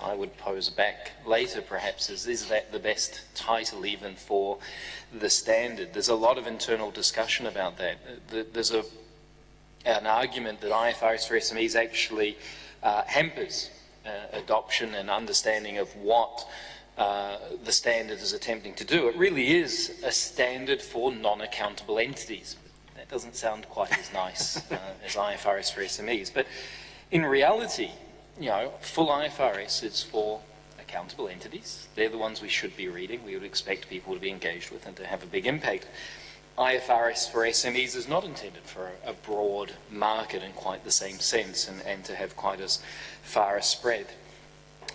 I would pose back later perhaps is that the best title even for the standard? There's a lot of internal discussion about that. There's an argument that IFRS for SMEs actually hampers adoption and understanding of what the standard is attempting to do. It really is a standard for non-accountable entities. That doesn't sound quite as nice as IFRS for SMEs, but in reality, you know, full IFRS is for accountable entities. They're the ones we should be reading. We would expect people to be engaged with and to have a big impact. IFRS for SMEs is not intended for a broad market in quite the same sense and to have quite as far a spread.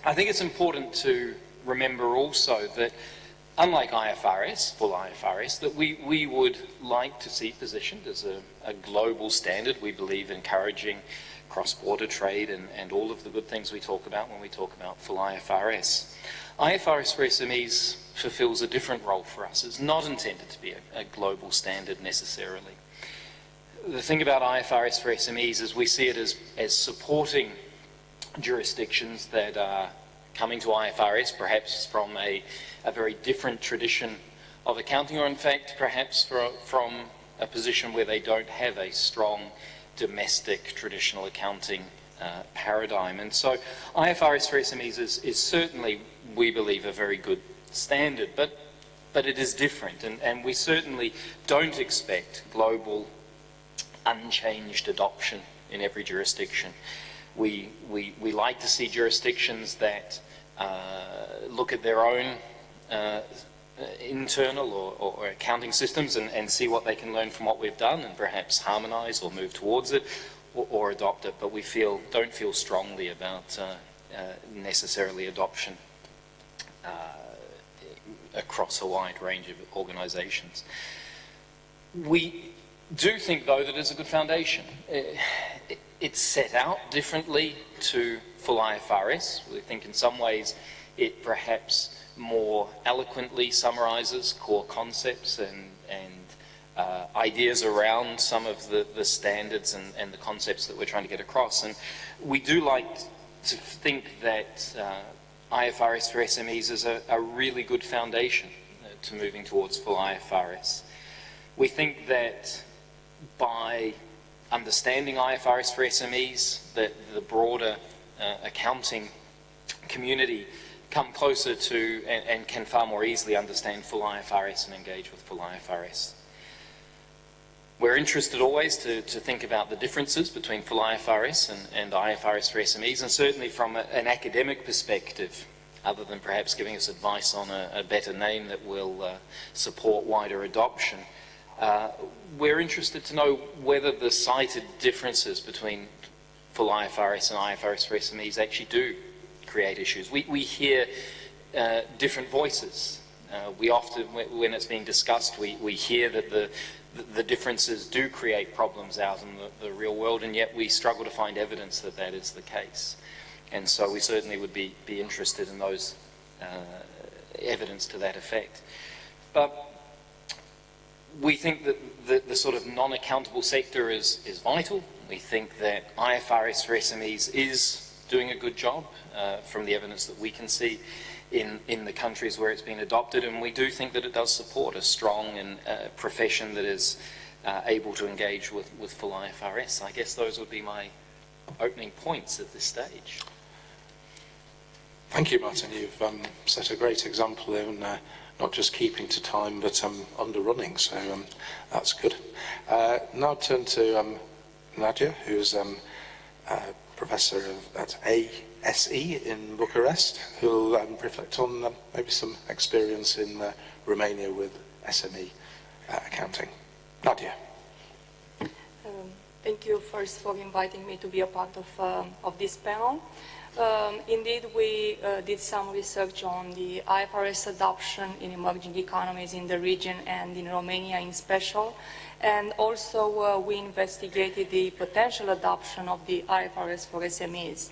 I think it's important to remember also that unlike IFRS, full IFRS, that we would like to see positioned as a global standard. We believe encouraging cross-border trade and all of the good things we talk about when we talk about full IFRS. IFRS for SMEs fulfills a different role for us. It's not intended to be a global standard necessarily. The thing about IFRS for SMEs is we see it as supporting jurisdictions that are coming to IFRS perhaps from a very different tradition of accounting, or in fact perhaps from a position where they don't have a strong domestic traditional accounting paradigm. And so IFRS for SMEs is certainly, we believe, a very good standard, but it is different, and we certainly don't expect global unchanged adoption in every jurisdiction. We like to see jurisdictions that look at their own internal or accounting systems and see what they can learn from what we've done and perhaps harmonise or move towards it or adopt it, but we don't feel strongly about necessarily adoption across a wide range of organisations. We do think, though, that it's a good foundation. It's set out differently to full IFRS. We think in some ways it perhaps more eloquently summarises core concepts and ideas around some of the standards and the concepts that we're trying to get across. And we do like to think that IFRS for SMEs is a really good foundation to moving towards full IFRS. We think that by understanding IFRS for SMEs, that the broader accounting community come closer to and can far more easily understand full IFRS and engage with full IFRS. We're interested always to think about the differences between full IFRS and IFRS for SMEs, and certainly from an academic perspective, other than perhaps giving us advice on a better name that will support wider adoption. We're interested to know whether the cited differences between full IFRS and IFRS for SMEs actually do create issues. We hear different voices. We often, when it's being discussed, we hear that the differences do create problems out in the real world, and yet we struggle to find evidence that that is the case. And so we certainly would be interested in those evidence to that effect. But we think that the sort of non-accountable sector is vital. We think that IFRS for SMEs is doing a good job from the evidence that we can see in the countries where it's been adopted, and we do think that it does support a strong and profession that is able to engage with full IFRS. I guess those would be my opening points at this stage. Thank you, Martin. You've set a great example in not just keeping to time, but underrunning, so that's good. Now turn to Nadia, who's Professor at ASE in Bucharest, who'll reflect on maybe some experience in Romania with SME accounting. Nadia. Thank you first for inviting me to be a part of this panel. Indeed, we did some research on the IFRS adoption in emerging economies in the region and in Romania in special, and also we investigated the potential adoption of the IFRS for SMEs.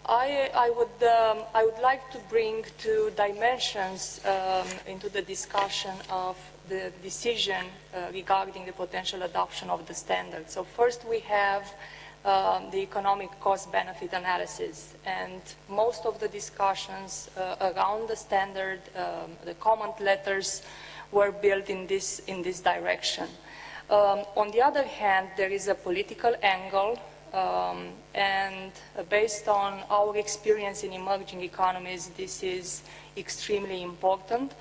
I would like to bring two dimensions into the discussion of the decision regarding the potential adoption of the standard. So first we have the economic cost-benefit analysis. And most of the discussions around the standard, the comment letters, were built in this direction. On the other hand, there is a political angle, and based on our experience in emerging economies, this is extremely important.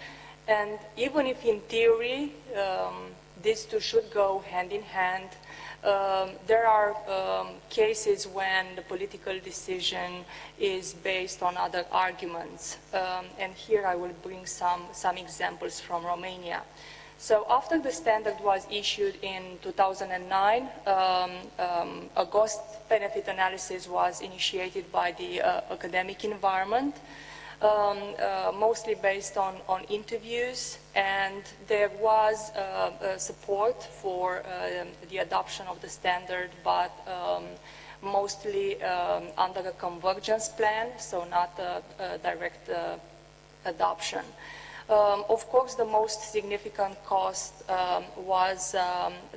And even if in theory, these two should go hand in hand, there are cases when the political decision is based on other arguments. And here I will bring some examples from Romania. So after the standard was issued in 2009, a cost-benefit analysis was initiated by the academic environment, mostly based on interviews, and there was support for the adoption of the standard, but mostly under a convergence plan, so not a direct adoption. Of course, the most significant cost was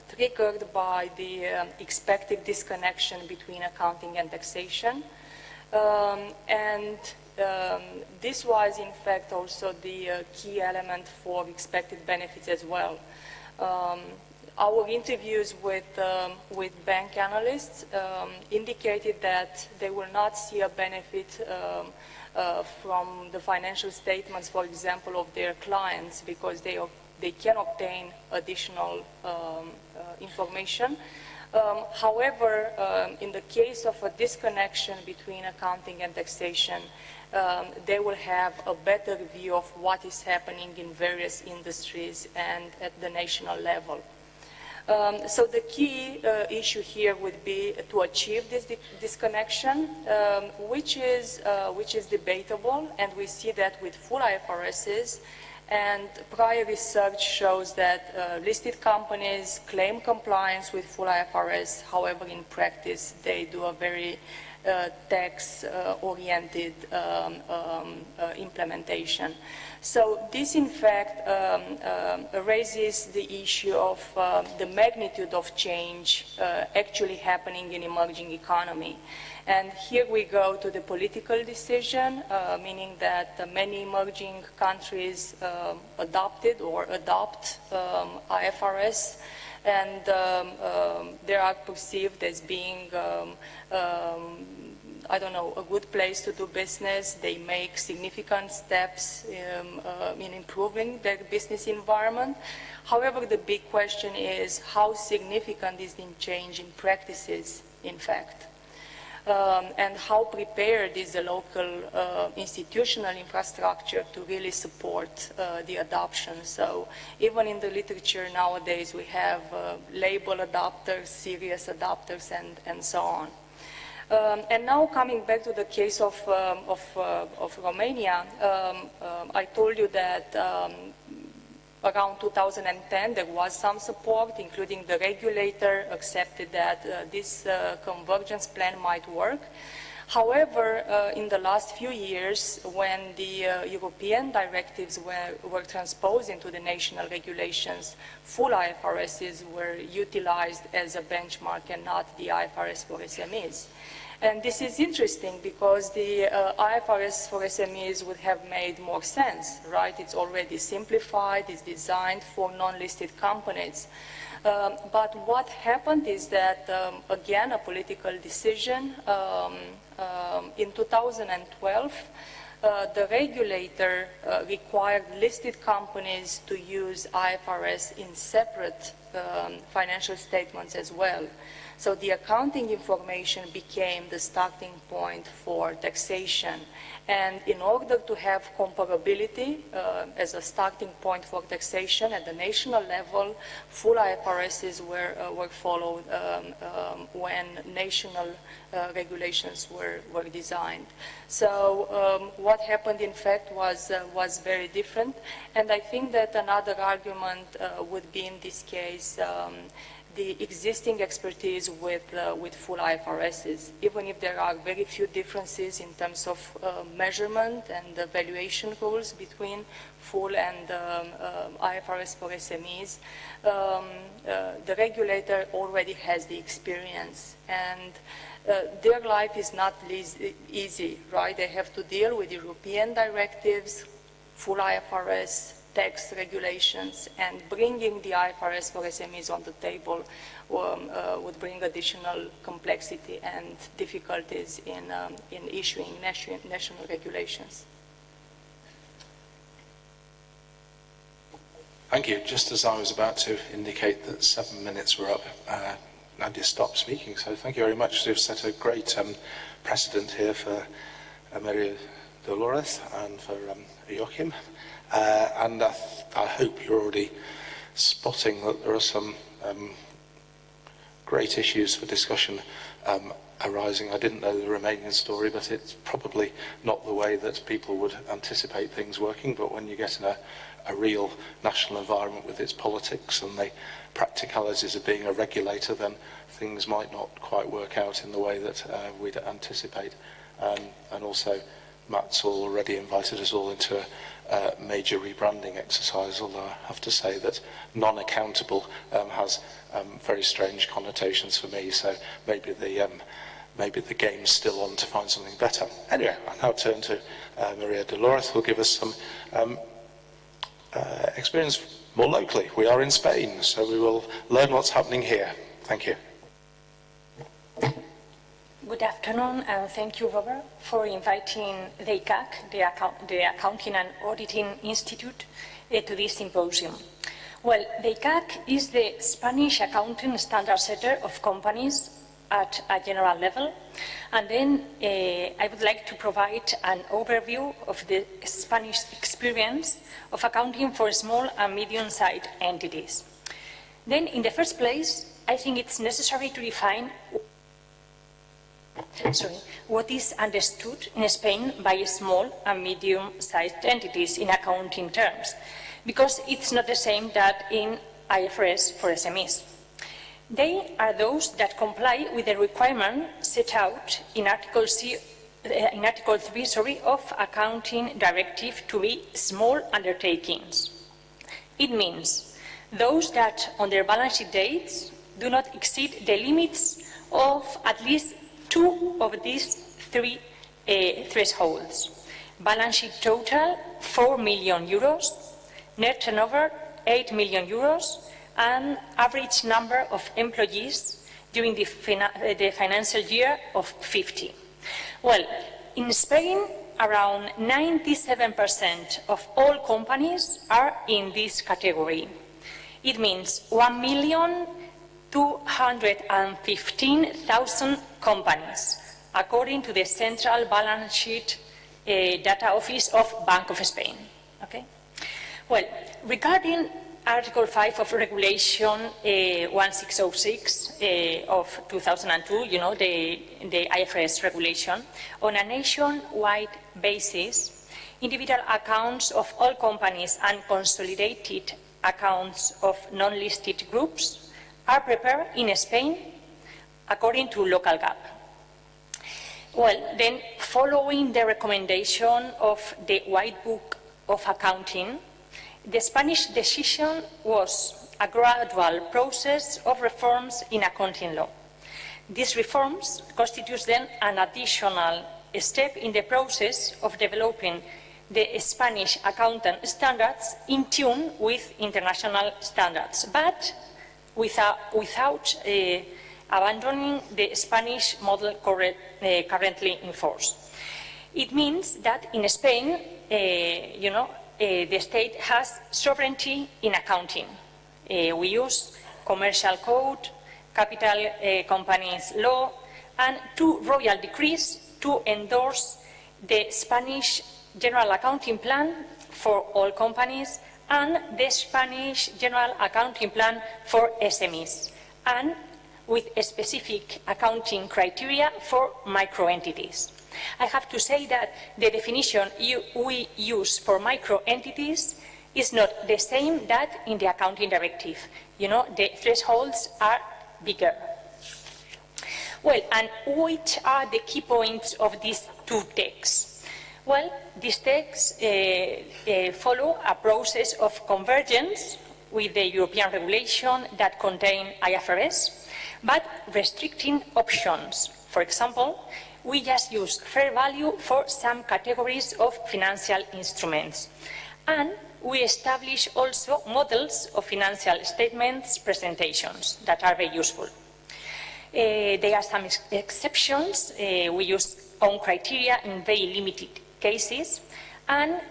triggered by the expected disconnection between accounting and taxation. This was, in fact, also the key element for expected benefits as well. Our interviews with bank analysts indicated that they will not see a benefit from the financial statements, for example, of their clients, because they can obtain additional information. However, in the case of a disconnection between accounting and taxation, they will have a better view of what is happening in various industries and at the national level. So the key issue here would be to achieve this disconnection, which is debatable, and we see that with full IFRSs. And prior research shows that listed companies claim compliance with full IFRS. However, in practice, they do a very tax-oriented implementation. So this, in fact, raises the issue of the magnitude of change actually happening in emerging economy. And here we go to the political decision, meaning that many emerging countries adopted or adopt IFRS, and they are perceived as being I don't know, a good place to do business. They make significant steps in improving their business environment. However, the big question is how significant is the change in practices, in fact, and how prepared is the local institutional infrastructure to really support the adoption. So even in the literature nowadays, we have label adopters, serious adopters, and so on. And now coming back to the case of Romania, I told you that around 2010 there was some support, including the regulator accepted that this convergence plan might work. However, in the last few years, when the European directives were transposed into the national regulations, full IFRSs were utilized as a benchmark and not the IFRS for SMEs. And this is interesting because the IFRS for SMEs would have made more sense, right? It's already simplified, it's designed for non-listed companies. But what happened is that, again, a political decision in 2012, the regulator required listed companies to use IFRS in separate financial statements as well. So the accounting information became the starting point for taxation. And in order to have comparability as a starting point for taxation at the national level, full IFRSs were followed when national regulations were designed. So what happened, in fact, was very different. And I think that another argument would be in this case the existing expertise with full IFRSs, even if there are very few differences in terms of measurement and valuation rules between full and IFRS for SMEs. The regulator already has the experience, and their life is not easy, right? They have to deal with European directives, full IFRS, tax regulations, and bringing the IFRS for SMEs on the table would bring additional complexity and difficulties in issuing national regulations. Thank you. Just as I was about to indicate that 7 minutes were up, Nadia stopped speaking, so thank you very much. You've set a great precedent here for Maria Dolores and for Joachim. And I hope you're already spotting that there are some great issues for discussion arising. I didn't know the Romanian story, but it's probably not the way that people would anticipate things working. But when you get in a real national environment with its politics and the practicalities of being a regulator, then things might not quite work out in the way that we'd anticipate. And also, Matt's already invited us all into a major rebranding exercise, although I have to say that non-accountable has very strange connotations for me, so maybe the game's still on to find something better. Anyway, I now turn to Maria Dolores, who'll give us some experience more locally. We are in Spain, so we will learn what's happening here. Thank you. Good afternoon, and thank you, Robert, for inviting the ICAEW, the Accounting and Auditing Institute, to this symposium. Well, the ICAEW is the Spanish accounting standard setter of companies at a general level, and then I would like to provide an overview of the Spanish experience of accounting for small and medium-sized entities. Then, in the first place, I think it's necessary to define what is understood in Spain by small and medium-sized entities in accounting terms, because it's not the same that in IFRS for SMEs. They are those that comply with the requirement set out in Article 3 of Accounting Directive to be small undertakings. It means those that on their balance sheet dates do not exceed the limits of at least two of these three thresholds. Balance sheet total 4 million euros, net turnover 8 million euros, and average number of employees during the financial year of 50. Well, in Spain, around 97% of all companies are in this category. It means 1,215,000 companies, according to the Central Balance Sheet Data Office of Bank of Spain. Okay? Well, regarding Article 5 of Regulation 1606 of 2002, you know, the IFRS regulation, on a nationwide basis, individual accounts of all companies and consolidated accounts of non-listed groups are prepared in Spain according to local GAAP. Well, then, following the recommendation of the White Book of Accounting, the Spanish decision was a gradual process of reforms in accounting law. These reforms constitute then an additional step in the process of developing the Spanish accounting standards in tune with international standards, but without abandoning the Spanish model currently in force. It means that in Spain, the state has sovereignty in accounting. We use commercial code, capital companies law, and 2 royal decrees to endorse the Spanish General Accounting Plan for all companies and the Spanish General Accounting Plan for SMEs, and with a specific accounting criteria for microentities. I have to say that the definition we use for microentities is not the same that in the accounting directive. You know, the thresholds are bigger. Well, and which are the key points of these two texts? Well, these texts follow a process of convergence with the European regulation that contain IFRS, but restricting options. For example, we just use fair value for some categories of financial instruments. And we establish also models of financial statements presentations that are very useful. There are some exceptions. We use own criteria in very limited cases, and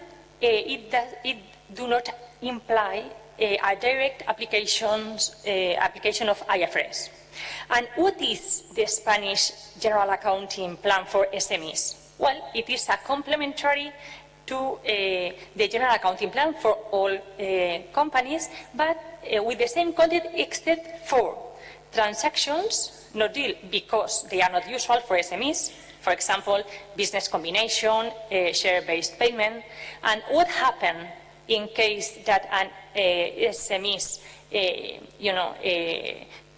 it do not imply a direct application of IFRS. And what is the Spanish General Accounting Plan for SMEs? Well, it is a complementary to the General Accounting Plan for all companies, but with the same content except for transactions not deal because they are not usual for SMEs. For example, business combination, share-based payment, and what happens in case that an SMEs,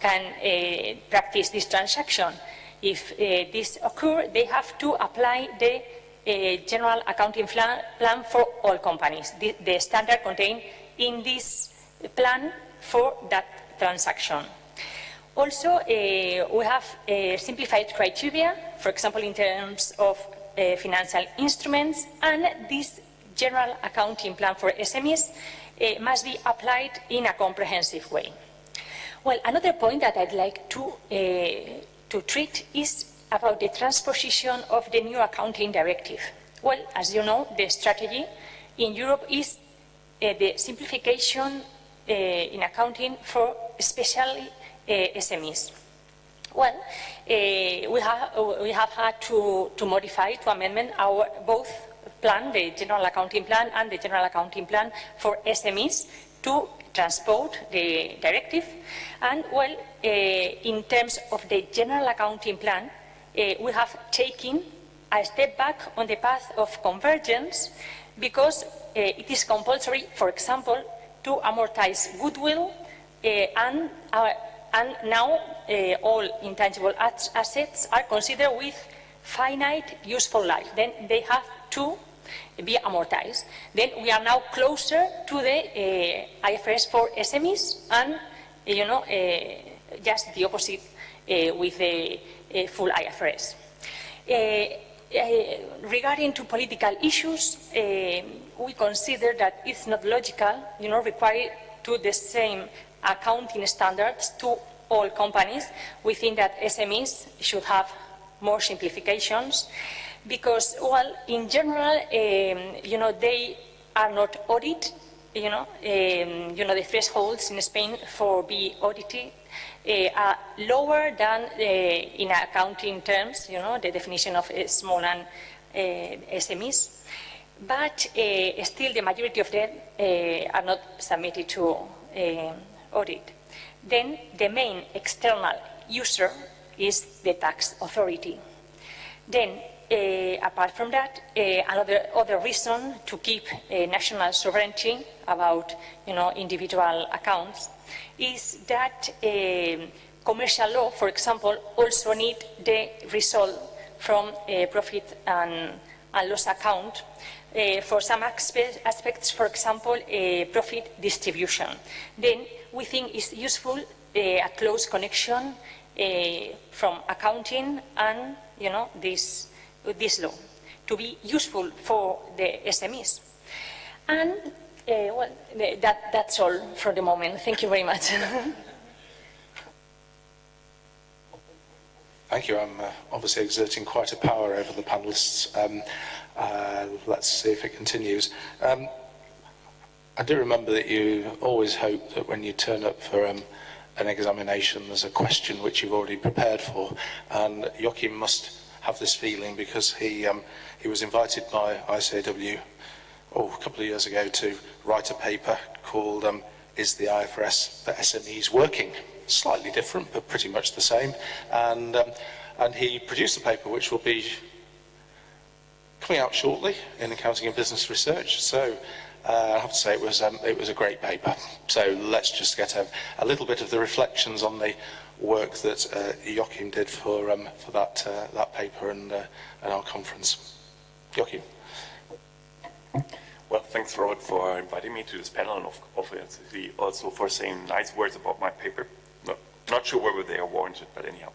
can practice this transaction. If this occurs, they have to apply the General Accounting Plan for all companies, the standard contained in this plan for that transaction. Also, we have simplified criteria, for example, in terms of financial instruments, and this General Accounting Plan for SMEs must be applied in a comprehensive way. Well, another point that I'd like to treat is about the transposition of the new accounting directive. Well, as you know, the strategy in Europe is the simplification in accounting for especially SMEs. Well, we have had to modify, to amend our both plan, the General Accounting Plan and the General Accounting Plan for SMEs, to transpose the directive. And well, in terms of the General Accounting Plan, we have taken a step back on the path of convergence because it is compulsory, for example, to amortize goodwill and now all intangible assets are considered with finite useful life. Then they have to be amortized. Then we are now closer to the IFRS for SMEs, and just the opposite with the full IFRS. Regarding to political issues, we consider that it's not logical, require to the same accounting standards to all companies. We think that SMEs should have more simplifications because, well, in general, they are not audited. The thresholds in Spain for being audited are lower than in accounting terms, the definition of small and SMEs. But still, the majority of them are not submitted to audit. Then the main external user is the tax authority. Then, apart from that, other reason to keep national sovereignty about individual accounts is that commercial law, for example, also need the result from profit and loss account. For some aspects, for example, profit distribution. Then we think it's useful a close connection from accounting and this law to be useful for the SMEs. And well, that's all for the moment. Thank you very much. Thank you. I'm obviously exerting quite a power over the panellists. Let's see if it continues. I do remember that you always hope that when you turn up for an examination, there's a question which you've already prepared for. And Joachim must have this feeling because he was invited by ICAEW a couple of years ago to write a paper called Is the IFRS for SMEs Working? Slightly different, but pretty much the same. And he produced a paper which will be coming out shortly in Accounting and Business Research. So I have to say it was a great paper. So let's just get a little bit of the reflections on the work that Joachim did for that paper and our conference. Joachim. Well, thanks, Robert, for inviting me to this panel and obviously also for saying nice words about my paper. Not sure whether they are warranted, but anyhow.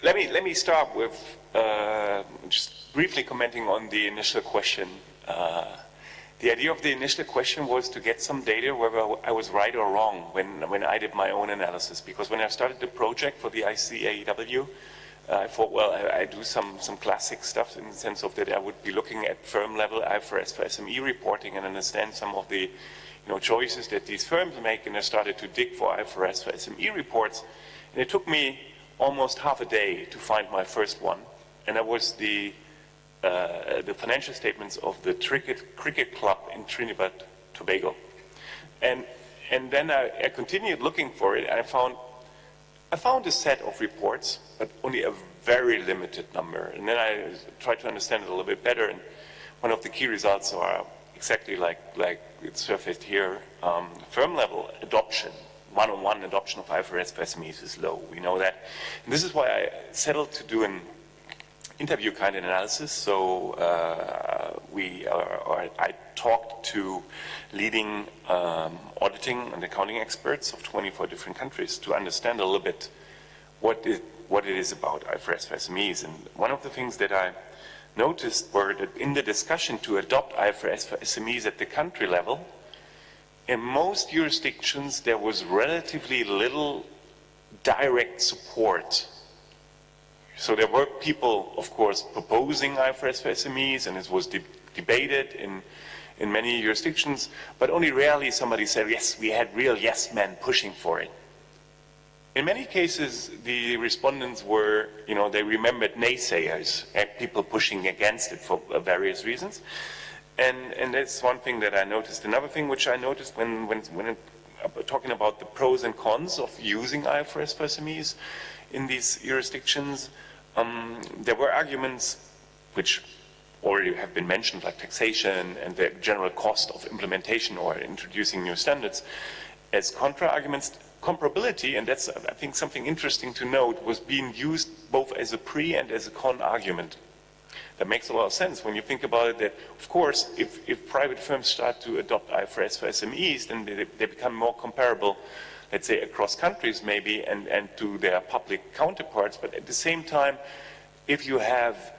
Let me start with just briefly commenting on the initial question. The idea of the initial question was to get some data whether I was right or wrong when I did my own analysis. Because when I started the project for the ICAEW, I thought, well, I do some classic stuff in the sense of that I would be looking at firm level IFRS for SME reporting and understand some of the choices that these firms make, and I started to dig for IFRS for SME reports. And it took me almost half a day to find my first one, and that was the financial statements of the cricket club in Trinidad Tobago. And then I continued looking for it, and I found a set of reports, but only a very limited number. And then I tried to understand it a little bit better, and one of the key results are exactly like it's surfaced here. Firm level adoption, one-on-one adoption of IFRS for SMEs is low. We know that. And this is why I settled to do an interview kind of analysis. So I talked to leading auditing and accounting experts of 24 different countries to understand a little bit what it is about IFRS for SMEs. And one of the things that I noticed were that in the discussion to adopt IFRS for SMEs at the country level, in most jurisdictions there was relatively little direct support. So there were people, of course, proposing IFRS for SMEs, and it was debated in many jurisdictions, but only rarely somebody said, yes, we had real yes men pushing for it. In many cases, the respondents were, they remembered naysayers, people pushing against it for various reasons. And that's one thing that I noticed. Another thing which I noticed when talking about the pros and cons of using IFRS for SMEs in these jurisdictions, there were arguments which already have been mentioned, like taxation and the general cost of implementation or introducing new standards. As contra-arguments, comparability, and that's, I think, something interesting to note, was being used both as a pre and as a con argument. That makes a lot of sense when you think about it, that, of course, if private firms start to adopt IFRS for SMEs, then they become more comparable, let's say, across countries maybe, and to their public counterparts. But at the same time, if you have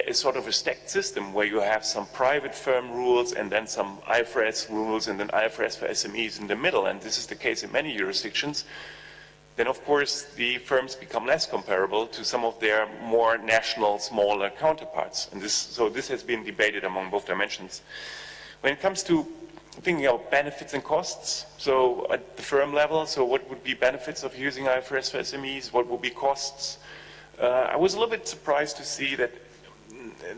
a sort of a stacked system where you have some private firm rules and then some IFRS rules and then IFRS for SMEs in the middle, and this is the case in many jurisdictions, then of course the firms become less comparable to some of their more national, smaller counterparts. And so this has been debated among both dimensions. When it comes to thinking about benefits and costs, so at the firm level, so what would be benefits of using IFRS for SMEs, what would be costs? I was a little bit surprised to see that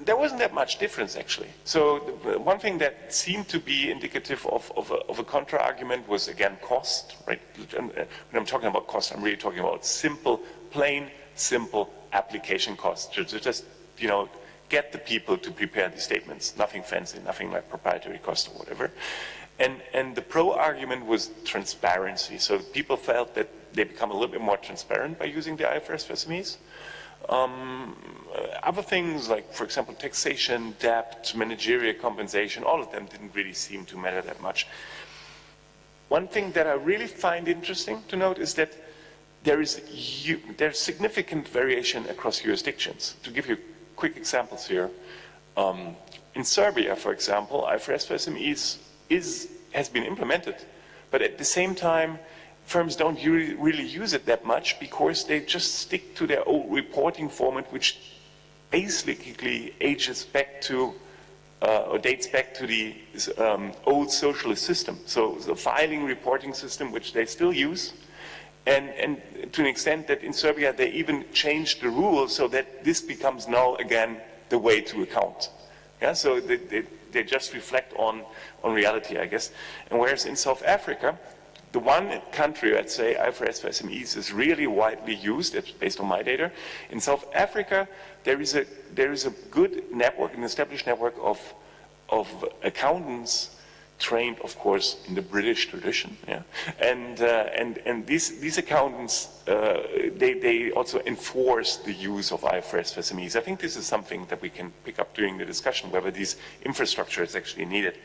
there wasn't that much difference, actually. So one thing that seemed to be indicative of a contra-argument was, again, cost, right? When I'm talking about cost, I'm really talking about plain, simple application costs. Just get the people to prepare the statements. Nothing fancy, nothing like proprietary cost or whatever. And the pro-argument was transparency. So people felt that they become a little bit more transparent by using the IFRS for SMEs. Other things like, for example, taxation, debt, managerial compensation, all of them didn't really seem to matter that much. One thing that I really find interesting to note is that there's significant variation across jurisdictions. To give you quick examples here, in Serbia, for example, IFRS for SMEs has been implemented, but at the same time, firms don't really use it that much because they just stick to their old reporting format, which basically ages back to or dates back to the old socialist system. So the filing reporting system, which they still use, and to an extent that in Serbia they even changed the rules so that this becomes now again the way to account. Yeah, so they just reflect on reality, I guess. And whereas in South Africa, the one country, I'd say, IFRS for SMEs is really widely used, based on my data. In South Africa, there is a good network, an established network of of accountants trained, of course, in the British tradition, yeah, and these accountants they also enforce the use of IFRS for SMEs. I think this is something that we can pick up during the discussion, whether this infrastructure is actually needed.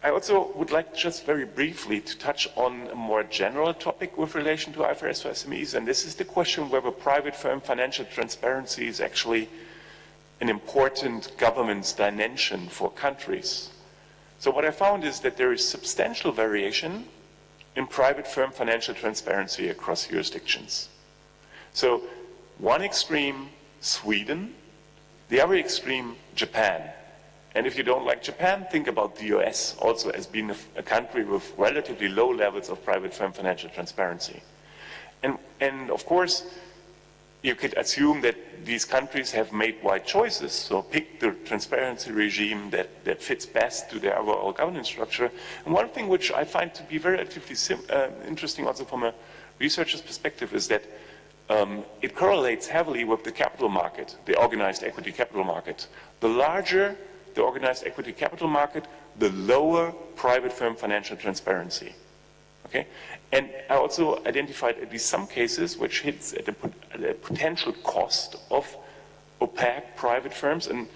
I also would like just very briefly to touch on a more general topic with relation to IFRS for SMEs, and this is the question whether private firm financial transparency is actually an important governance dimension for countries. So what I found is that there is substantial variation in private firm financial transparency across jurisdictions. So one extreme, Sweden, the other extreme, Japan. And if you don't like Japan, think about the US also as being a country with relatively low levels of private firm financial transparency. And of course, you could assume that these countries have made wide choices, so pick the transparency regime that fits best to their overall governance structure. And one thing which I find to be relatively interesting also from a researcher's perspective is that it correlates heavily with the capital market, the organized equity capital market. The larger the organized equity capital market, the lower private firm financial transparency. Okay? And I also identified at least some cases which hits at the potential cost of opaque private firms. And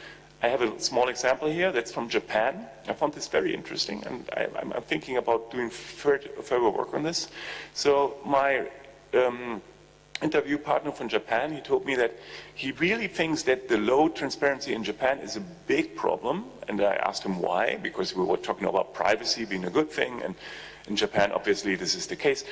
I have a small example here that's from Japan. I found this very interesting, and I'm thinking about doing further work on this. So my interview partner from Japan, he told me that he really thinks that the low transparency in Japan is a big problem. And I asked him why, because we were talking about privacy being a good thing, and in Japan, obviously, this is the case.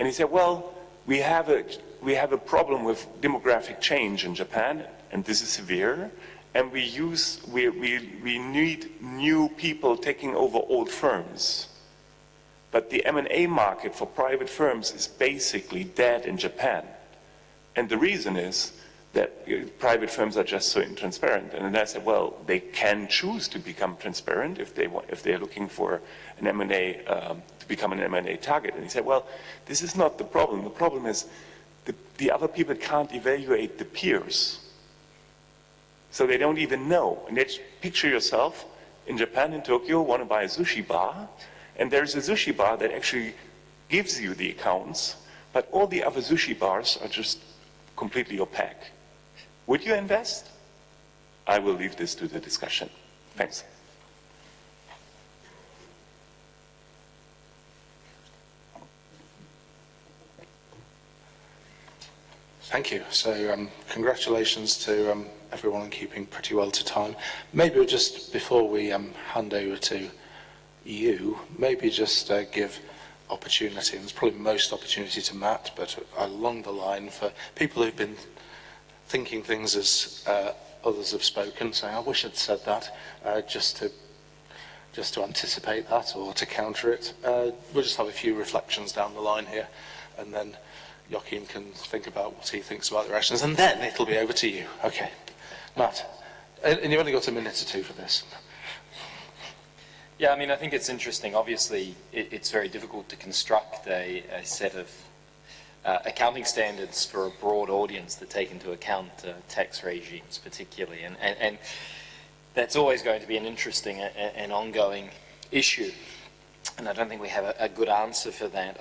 And he said, well, we have a problem with demographic change in Japan, and this is severe. And we need new people taking over old firms. But the M&A market for private firms is basically dead in Japan. And the reason is that private firms are just so intransparent. And then I said, well, they can choose to become transparent if they're looking for an M&A, to become an M&A target. And he said, well, this is not the problem. The problem is the other people can't evaluate the peers. So they don't even know. And just picture yourself in Japan, in Tokyo, want to buy a sushi bar, and there's a sushi bar that actually gives you the accounts, but all the other sushi bars are just completely opaque. Would you invest? I will leave this to the discussion. Thanks. Thank you. So congratulations to everyone on keeping pretty well to time. Maybe we'll just, before we hand over to you, maybe just give opportunity, and there's probably most opportunity to Matt, but along the line for people who've been thinking things as others have spoken, saying, I wish I'd said that, just to anticipate that or to counter it. We'll just have a few reflections down the line here, and then Joachim can think about what he thinks about the directions, and then it'll be over to you. Okay. Matt, and you've only got a minute or two for this. Yeah, I mean, I think it's interesting. Obviously, it's very difficult to construct a set of accounting standards for a broad audience that take into account tax regimes particularly. And that's always going to be an interesting and ongoing issue. And I don't think we have a good answer for that.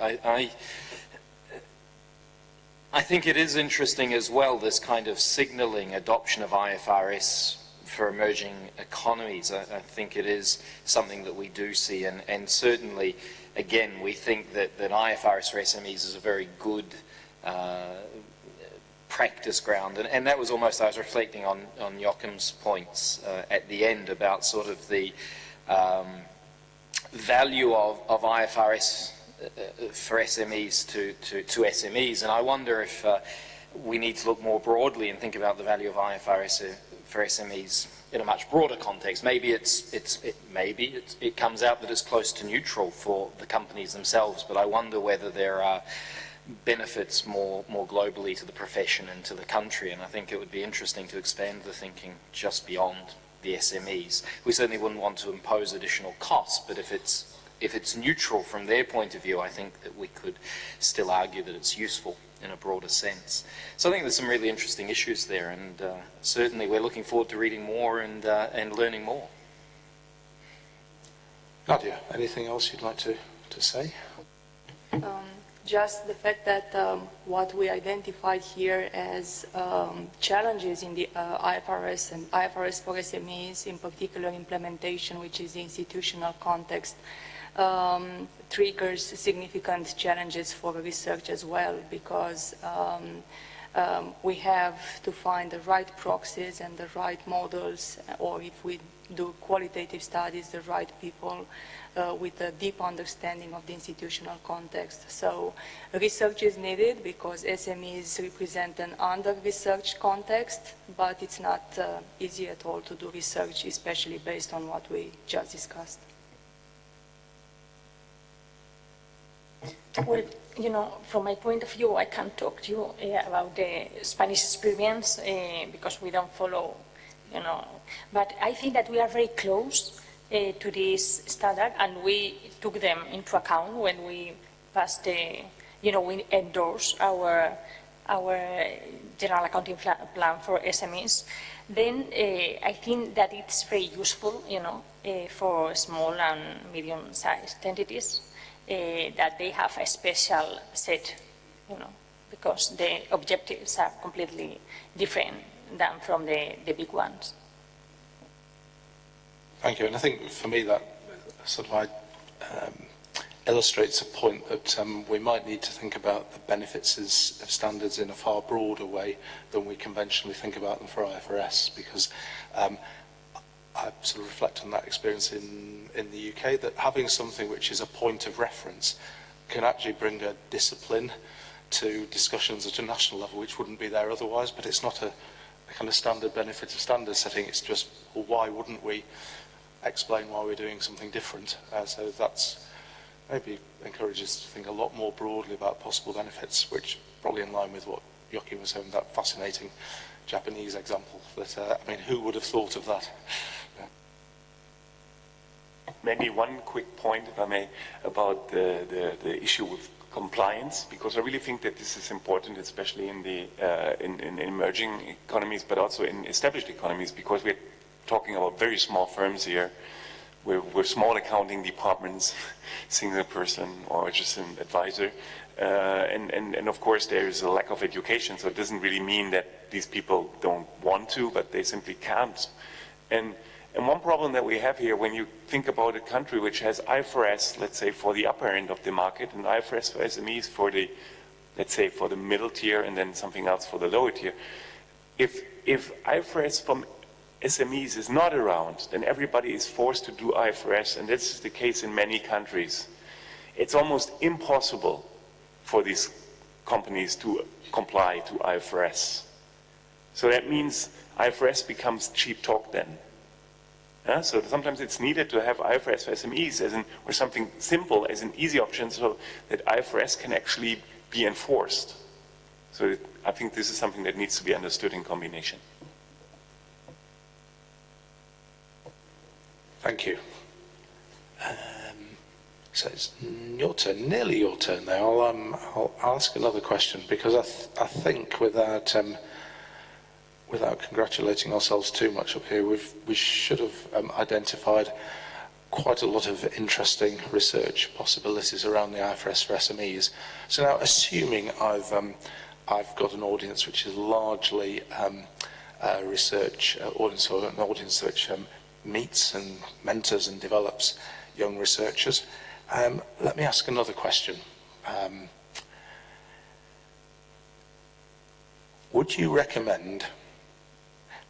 I think it is interesting as well, this kind of signaling adoption of IFRS for emerging economies. I think it is something that we do see, and certainly, again, we think that IFRS for SMEs is a very good practice ground, and that was almost, I was reflecting on Joachim's points at the end about sort of the value of IFRS for SMEs to SMEs, and I wonder if we need to look more broadly and think about the value of IFRS for SMEs in a much broader context. Maybe it comes out that it's close to neutral for the companies themselves, but I wonder whether there are benefits more globally to the profession and to the country, and I think it would be interesting to expand the thinking just beyond the SMEs. We certainly wouldn't want to impose additional costs, but if it's neutral from their point of view, I think that we could still argue that it's useful in a broader sense. So I think there's some really interesting issues there, and certainly we're looking forward to reading more and learning more. Nadia, anything else you'd like to say? Just the fact that what we identified here as challenges in the IFRS and IFRS for SMEs, in particular implementation, which is the institutional context, triggers significant challenges for research as well, because we have to find the right proxies and the right models, or if we do qualitative studies, the right people with a deep understanding of the institutional context. So research is needed because SMEs represent an under-researched context, but it's not easy at all to do research, especially based on what we just discussed. Well, you know, from my point of view, I can't talk to you about the Spanish experience because we don't follow, you know, but I think that we are very close to this standard, and we took them into account when we passed the, you know, we endorsed our general accounting plan for SMEs. Then I think that it's very useful, you know, for small and medium-sized entities. That they have a special set, you know, because the objectives are completely different than from the big ones. Thank you. And I think for me that sort of illustrates a point that we might need to think about the benefits of standards in a far broader way than we conventionally think about them for IFRS, because I sort of reflect on that experience in the UK, that having something which is a point of reference can actually bring a discipline to discussions at a national level which wouldn't be there otherwise. But it's not a kind of standard benefit of standard setting, it's just, well, why wouldn't we explain why we're doing something different? So that's maybe encourages us to think a lot more broadly about possible benefits, which probably in line with what Yoki was saying, that fascinating Japanese example. That I mean, who would have thought of that? Maybe one quick point, if I may, about the issue with compliance, because I really think that this is important, especially in the in emerging economies, but also in established economies, because we're talking about very small firms here. We're small accounting departments, single person or just an advisor, and of course there is a lack of education. So it doesn't really mean that these people don't want to, but they simply can't. And one problem that we have here, when you think about a country which has IFRS, let's say, for the upper end of the market, and IFRS for SMEs for the, let's say, for the middle tier, and then something else for the lower tier. If IFRS from SMEs is not around, then everybody is forced to do IFRS, and this is the case in many countries. It's almost impossible for these companies to comply to IFRS. So that means IFRS becomes cheap talk then. Yeah, so sometimes it's needed to have IFRS for SMEs or something simple as an easy option, so that IFRS can actually be enforced. So I think this is something that needs to be understood in combination. Thank you. So it's your turn, nearly your turn there. I'll ask another question, because I think without congratulating ourselves too much up here, we should have identified quite a lot of interesting research possibilities around the IFRS for SMEs. So now, assuming I've got an audience which is largely a research audience, or an audience which meets and mentors and develops young researchers, let me ask another question. Would you recommend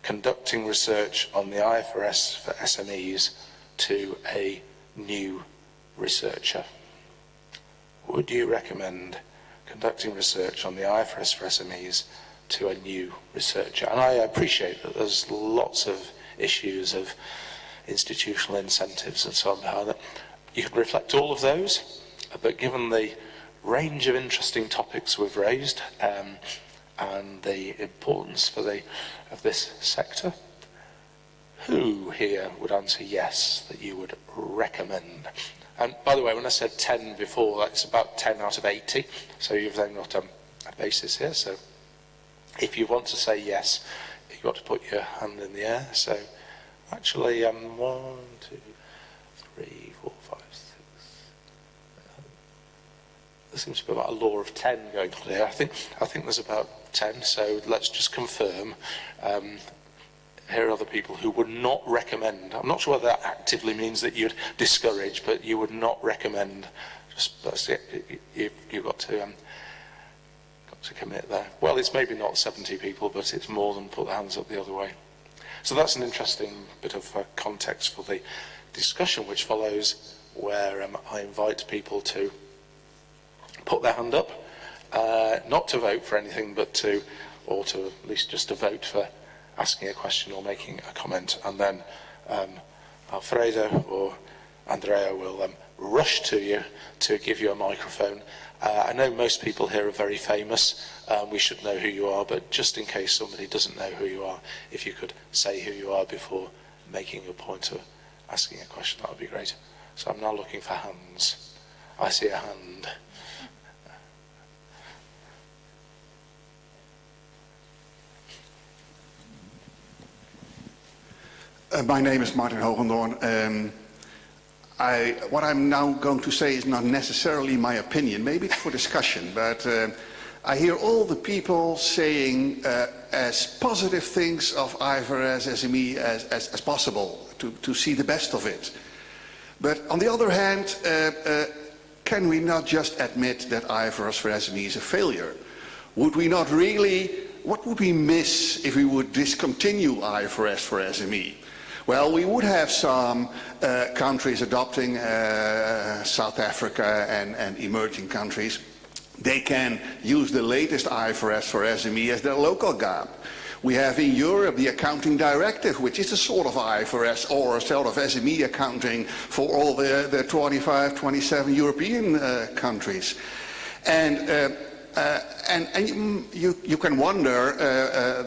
conducting research on the IFRS for SMEs to a new researcher? Would you recommend conducting research on the IFRS for SMEs to a new researcher? And I appreciate that there's lots of issues of institutional incentives and so on behind that. You can reflect all of those, but given the range of interesting topics we've raised, and the importance of this sector, who here would answer yes, that you would recommend? And by the way, when I said 10 before, that's about 10 out of 80, so you've then got a basis here. So if you want to say yes, you've got to put your hand in the air. So actually, 1, 2, 3, 4, there seems to be about a law of 10 going on here. I think there's about 10, so let's just confirm. Here are the people who would not recommend. I'm not sure whether that actively means that you'd discourage, but you would not recommend. Just that's it. You've got to commit there. Well, it's maybe not 70 people, but it's more than put their hands up the other way. So that's an interesting bit of context for the discussion which follows, where I invite people to put their hand up, not to vote for anything, but or to at least just to vote for asking a question or making a comment, and then Alfredo or Andrea will rush to you to give you a microphone. I know most people here are very famous, we should know who you are, but just in case somebody doesn't know who you are, if you could say who you are before making your point or asking a question, that would be great. So I'm now looking for hands. I see a hand. My name is Martin Hogendoorn. What I'm now going to say is not necessarily my opinion. Maybe it's for discussion, but I hear all the people saying as positive things of IFRS SME as possible, to see the best of it. But on the other hand, can we not just admit that IFRS for SME is a failure? Would we not really, what would we miss if we would discontinue IFRS for SME? Well, we would have some countries adopting, South Africa and emerging countries. They can use the latest IFRS for SME as their local GAAP. We have in Europe the accounting directive, which is a sort of IFRS or a sort of SME accounting for all the 25, 27 European countries. And you can wonder,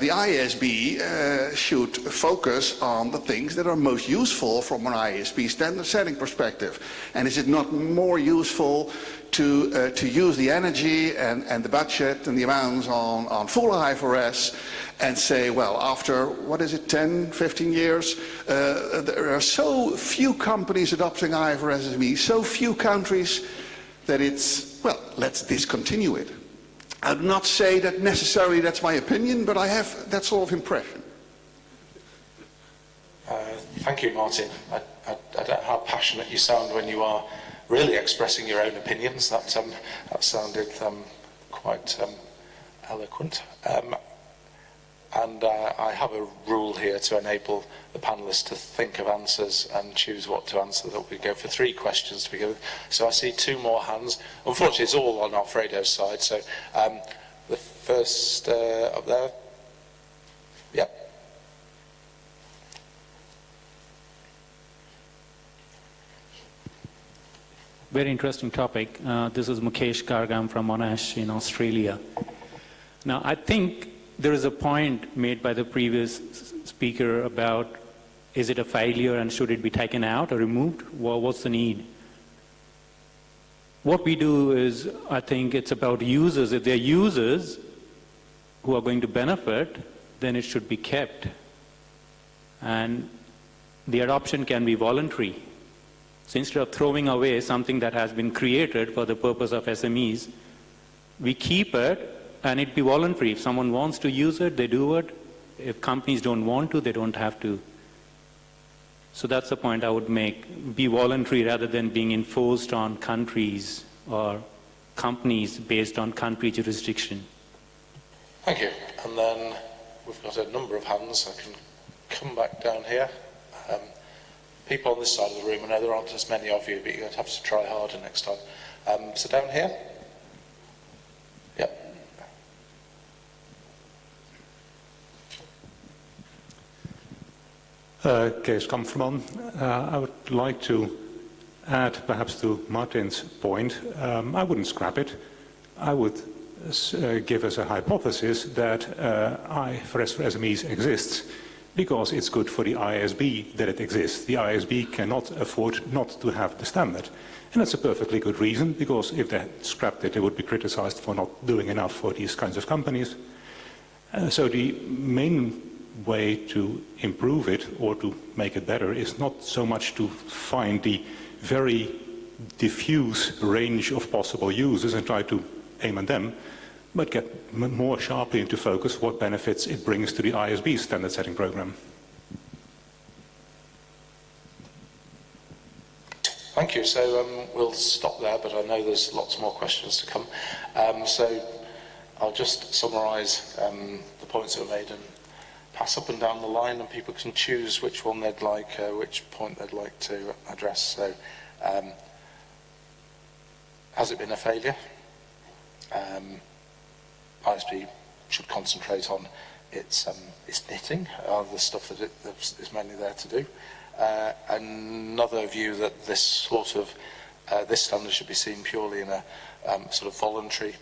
the ISB should focus on the things that are most useful from an ISB standard setting perspective. And is it not more useful to use the energy and the budget and the amounts on full IFRS and say, well, after, what is it, 10, 15 years, there are so few companies adopting IFRS SME, so few countries that it's, well, let's discontinue it. I would not say that necessarily that's my opinion, but I have that sort of impression. Thank you, Martin. I don't know how passionate you sound when you are really expressing your own opinions. That sounded quite eloquent. And I have a rule here to enable the panellists to think of answers and choose what to answer. That we go for 3 questions to begin with. So I see 2 more hands. Unfortunately, it's all on Alfredo's side. So the first up there. Yep. Very interesting topic. This is Mukesh Gargam from Monash in Australia. Now, I think there is a point made by the previous speaker about, is it a failure and should it be taken out or removed? Well, what's the need? What we do is, I think it's about users. If they're users who are going to benefit, then it should be kept. And the adoption can be voluntary. So instead of throwing away something that has been created for the purpose of SMEs, we keep it and it be voluntary. If someone wants to use it, they do it. If companies don't want to, they don't have to. So that's the point I would make. Be voluntary rather than being enforced on countries or companies based on country jurisdiction. Thank you. And then we've got a number of hands. I can come back down here. People on this side of the room, I know there aren't as many of you, but you're going to have to try harder next time. So down here. Yep. Kees Kampferman. I would like to add perhaps to Martin's point. I wouldn't scrap it. I would give us a hypothesis that IFRS for SMEs exists because it's good for the ISB that it exists. The ISB cannot afford not to have the standard. And that's a perfectly good reason, because if they scrapped it, they would be criticized for not doing enough for these kinds of companies. So the main way to improve it or to make it better is not so much to find the very diffuse range of possible users and try to aim at them, but get more sharply into focus what benefits it brings to the ISB standard setting program. Thank you. So we'll stop there, but I know there's lots more questions to come. So I'll just summarise the points that were made and pass up and down the line, and people can choose which one they'd like, which point they'd like to address. So, has it been a failure? ISB should concentrate on its knitting, the stuff that it is mainly there to do. Another view that this sort of this standard should be seen purely in a sort of voluntary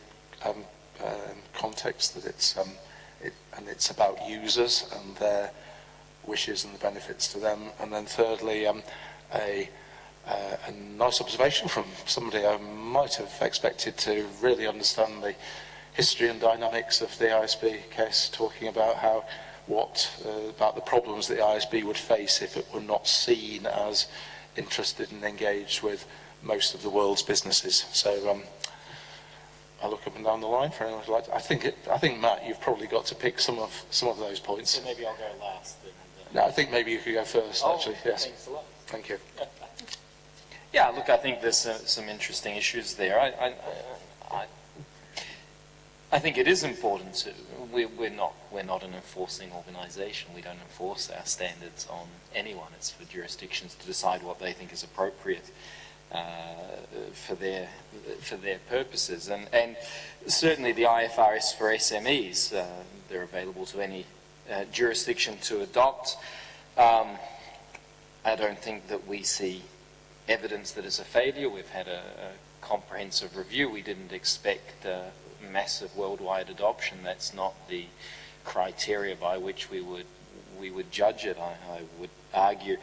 context, that it's about users and their wishes and the benefits to them. And then thirdly, a nice observation from somebody I might have expected to really understand the history and dynamics of the ISB case, talking about how about the problems that the ISB would face if it were not seen as interested and engaged with most of the world's businesses. So I look up and down the line for anyone who'd like to. I think Matt, you've probably got to pick some of those points. So maybe I'll go last. No, I think maybe you could go first. Actually, yes. Thanks a lot. Thank you. Yeah, look, I think there's some interesting issues there. I think it is important to. We're not an enforcing organisation. We don't enforce our standards on anyone. It's for jurisdictions to decide what they think is appropriate for their purposes. And certainly the IFRS for SMEs, they're available to any jurisdiction to adopt. I don't think that we see evidence that it's a failure. We've had a comprehensive review. We didn't expect massive worldwide adoption. That's not the criteria by which we would judge it, I would argue.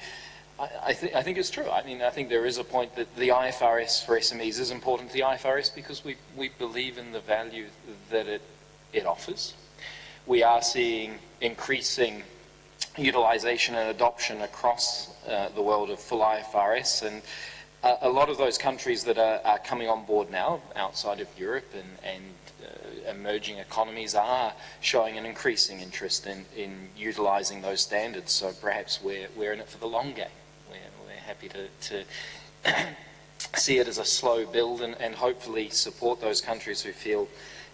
I think it's true. I mean, I think there is a point that the IFRS for SMEs is important to the IFRS because we believe in the value that it offers. We are seeing increasing utilization and adoption across the world of full IFRS, and a lot of those countries that are coming on board now outside of Europe and emerging economies are showing an increasing interest in utilizing those standards. So perhaps we're in it for the long game. We're happy to see it as a slow build and hopefully support those countries who feel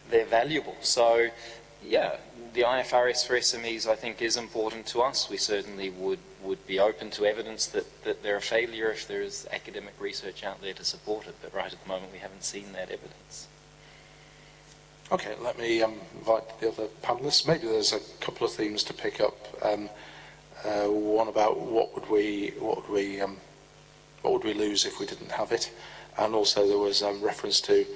they're valuable. So yeah, the IFRS for SMEs I think is important to us. We certainly would be open to evidence that they're a failure if there is academic research out there to support it, but right at the moment we haven't seen that evidence. Okay, let me invite the other panellists. Maybe there's a couple of themes to pick up. One about what would we lose if we didn't have it, and also there was reference to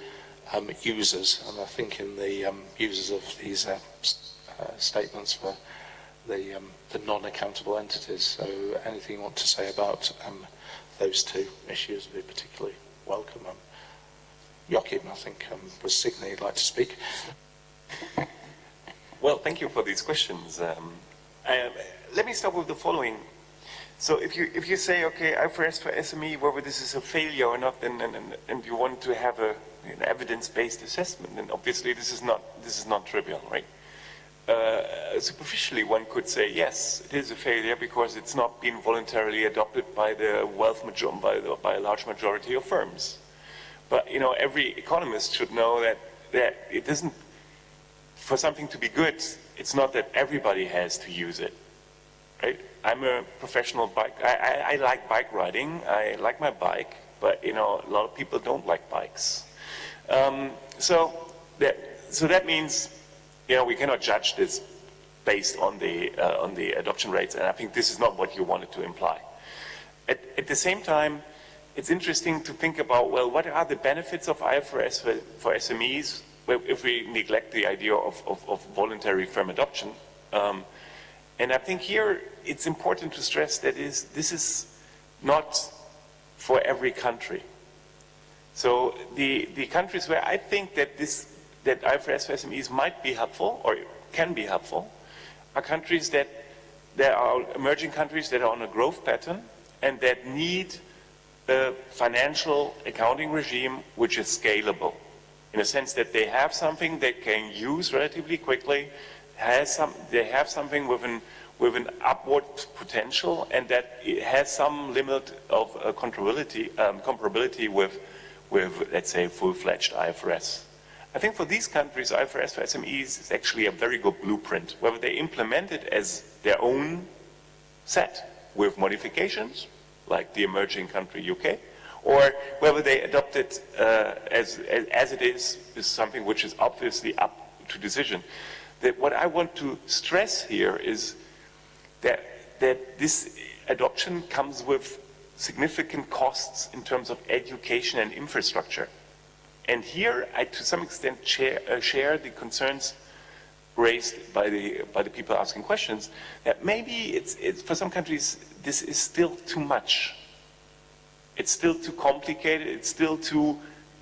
users, and I think in the users of these statements for the non-accountable entities. So anything you want to say about those two issues would be particularly welcome. Joachim, I think, was signaling he'd like to speak. Well, thank you for these questions. Let me start with the following. So if you say, okay, IFRS for SME, whether this is a failure or not, and you want to have an evidence-based assessment, then obviously this is not trivial, right? Superficially, one could say, yes, it is a failure because it's not been voluntarily adopted by the by a large majority of firms. But every economist should know that it isn't, for something to be good, it's not that everybody has to use it, right? I'm a professional bike. I like bike riding. I like my bike, but a lot of people don't like bikes. So that means we cannot judge this based on the adoption rates, and I think this is not what you wanted to imply. At the same time, it's interesting to think about, well, what are the benefits of IFRS for SMEs if we neglect the idea of voluntary firm adoption? And I think here it's important to stress that this is not for every country. So the countries where I think that IFRS for SMEs might be helpful or can be helpful are countries that are emerging countries that are on a growth pattern and that need a financial accounting regime which is scalable, in a sense that they have something they can use relatively quickly, they have something with an upward potential, and that it has some limit of comparability with, let's say, full-fledged IFRS. I think for these countries, IFRS for SMEs is actually a very good blueprint. Whether they implement it as their own set with modifications, like the emerging country UK, or whether they adopt it as it is something which is obviously up to decision. That what I want to stress here is that this adoption comes with significant costs in terms of education and infrastructure. And here I, to some extent, share the concerns raised by the people asking questions, that maybe it's for some countries, this is still too much. It's still too complicated, it's still too,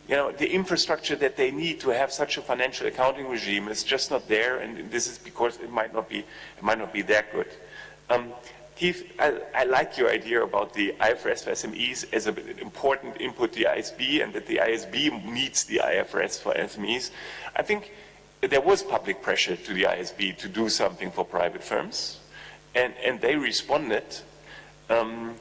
the infrastructure that they need to have such a financial accounting regime is just not there, and this is because it might not be that good. Keith, I like your idea about the IFRS for SMEs as an important input to the ISB, and that the ISB needs the IFRS for SMEs. I think there was public pressure to the ISB to do something for private firms, and they responded. And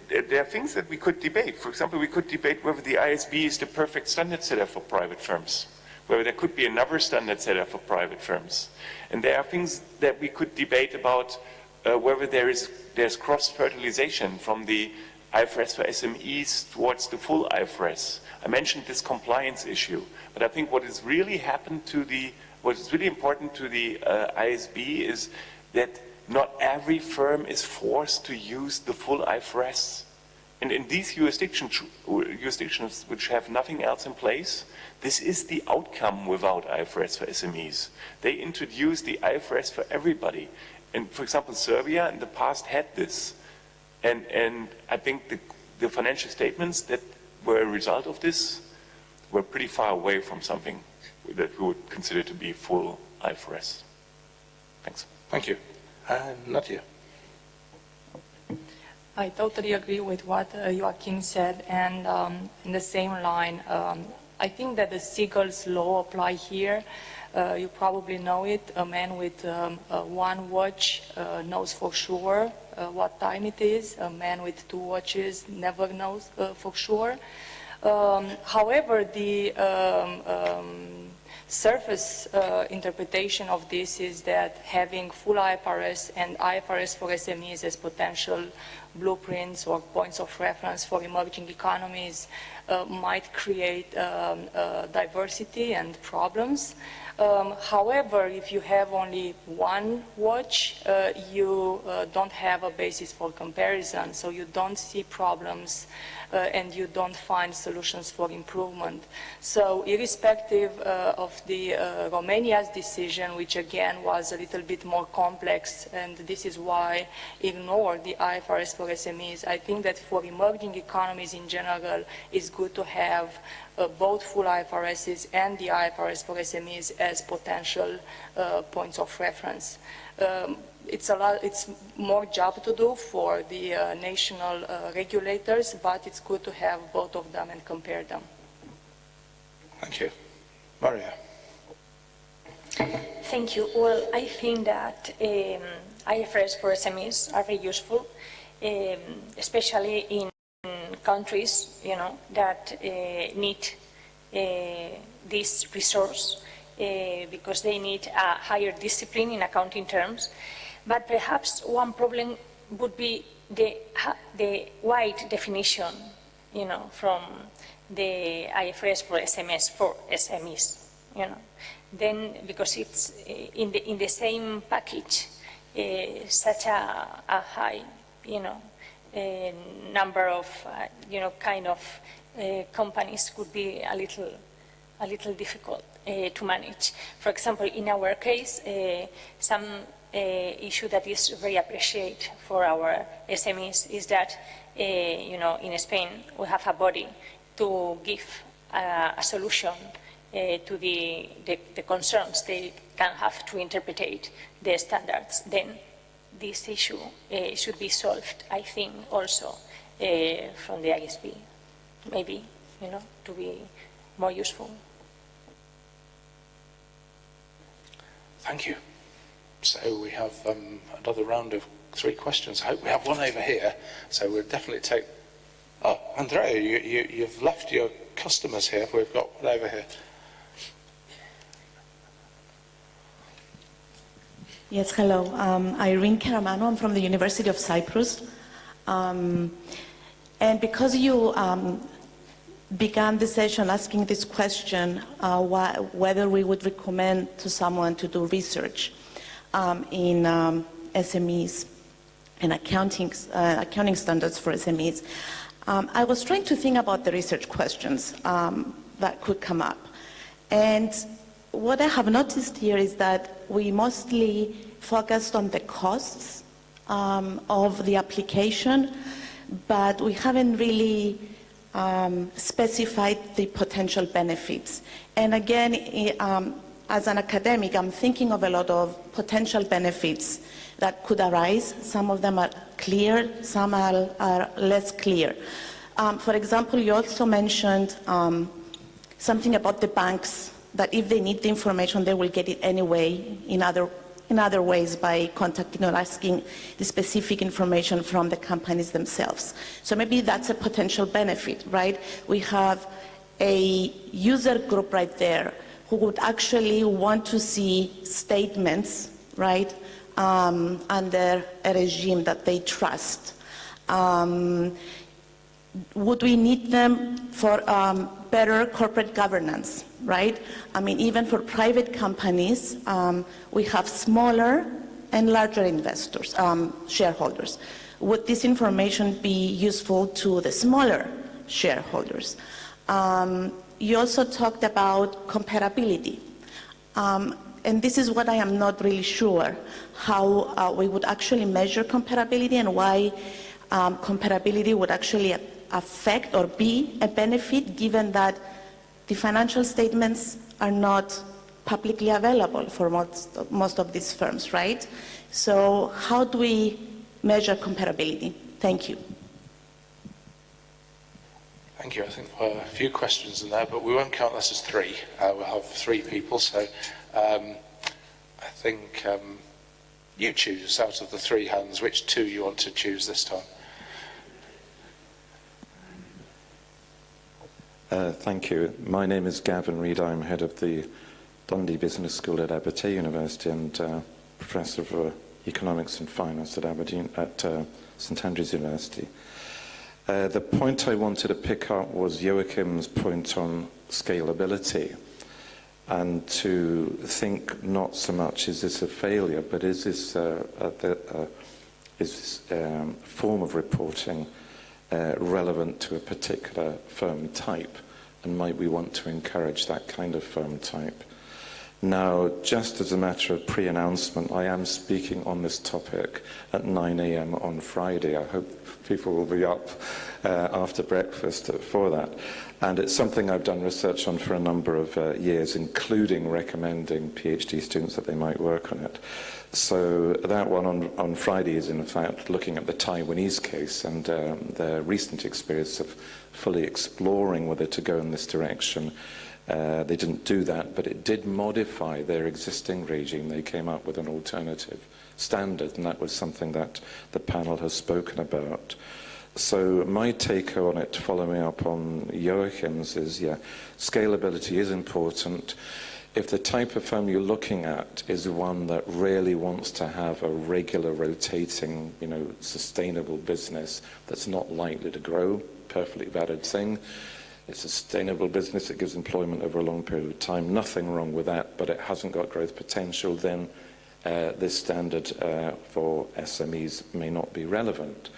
there are things that we could debate. For example, we could debate whether the ISB is the perfect standard setter for private firms, whether there could be another standard setter for private firms. And there are things that we could debate about whether there's cross-fertilization from the IFRS for SMEs towards the full IFRS. I mentioned this compliance issue, but I think what is really important to the ISB is that not every firm is forced to use the full IFRS. And in these jurisdictions which have nothing else in place, this is the outcome without IFRS for SMEs. They introduced the IFRS for everybody. And for example, Serbia in the past had this. And I think the financial statements that were a result of this were pretty far away from something that we would consider to be full IFRS. Thanks. Thank you. Nadia. I totally agree with what Joachim said, and in the same line, I think that the Siegel's law apply here. You probably know it. A man with one watch knows for sure what time it is. A man with two watches never knows for sure. However, the surface interpretation of this is that having full IFRS and IFRS for SMEs as potential blueprints or points of reference for emerging economies might create diversity and problems. However, if you have only one watch, you don't have a basis for comparison, so you don't see problems and you don't find solutions for improvement. So irrespective of the Romania's decision, which again was a little bit more complex, and this is why ignore the IFRS for SMEs, I think that for emerging economies in general, it's good to have both full IFRSs and the IFRS for SMEs as potential points of reference. It's more job to do for the national regulators, but it's good to have both of them and compare them. Thank you. Maria. Thank you. Well, I think that IFRS for SMEs are very useful, especially in countries, that need this resource because they need a higher discipline in accounting terms. But perhaps one problem would be the wide definition, from the IFRS for SMEs, Then, because it's in the same package, such a high, number of, companies could be a little difficult to manage. For example, in our case, some issue that is very appreciated for our SMEs is that, in Spain, we have a body to give a solution to the concerns they can have to interpret the standards. Then this issue should be solved, I think, also from the ISB, maybe, to be more useful. Thank you. So we have another round of 3 questions. I hope we have one over here. So we'll definitely take... Oh, Andrea, you've left your customers here. We've got one over here. Yes, hello. Irene Karamano. I'm from the University of Cyprus. And because you began the session asking this question, whether we would recommend to someone to do research in SMEs and accounting standards for SMEs, I was trying to think about the research questions that could come up. And what I have noticed here is that we mostly focused on the costs of the application, but we haven't really specified the potential benefits. And again, as an academic, I'm thinking of a lot of potential benefits that could arise. Some of them are clear, some are less clear. For example, you also mentioned something about the banks, that if they need the information, they will get it anyway in other ways by contacting or asking the specific information from the companies themselves. So maybe that's a potential benefit, right? We have a user group right there who would actually want to see statements, right, under a regime that they trust. Would we need them for better corporate governance, right? I mean, even for private companies, we have smaller and larger investors, shareholders. Would this information be useful to the smaller shareholders? You also talked about comparability. And this is what I am not really sure, how we would actually measure comparability and why comparability would actually affect or be a benefit, given that the financial statements are not publicly available for most of these firms, right? So how do we measure comparability? Thank you. Thank you. I think there are a few questions in there, but we won't count this as 3. We'll have 3 people, so I think you choose out of the 3 hands which 2 you want to choose this time. Thank you. My name is Gavin Reid. I'm head of the Dundee Business School at Abertay University and Professor of Economics and Finance at St Andrews University. The point I wanted to pick up was Joachim's point on scalability, and to think not so much is this a failure, but is this form of reporting relevant to a particular firm type, and might we want to encourage that kind of firm type? Now, just as a matter of pre-announcement, I am speaking on this topic at 9 a.m. on Friday. I hope people will be up after breakfast for that. And it's something I've done research on for a number of years, including recommending PhD students that they might work on it. So that one on Friday is in fact looking at the Taiwanese case and their recent experience of fully exploring whether to go in this direction. They didn't do that, but it did modify their existing regime. They came up with an alternative standard, and that was something that the panel has spoken about. So my take on it, following up on Joachim's, is, yeah, scalability is important. If the type of firm you're looking at is one that really wants to have a regular rotating, sustainable business that's not likely to grow, perfectly valid thing. It's a sustainable business, it gives employment over a long period of time, nothing wrong with that, but it hasn't got growth potential, then this standard for SMEs may not be relevant.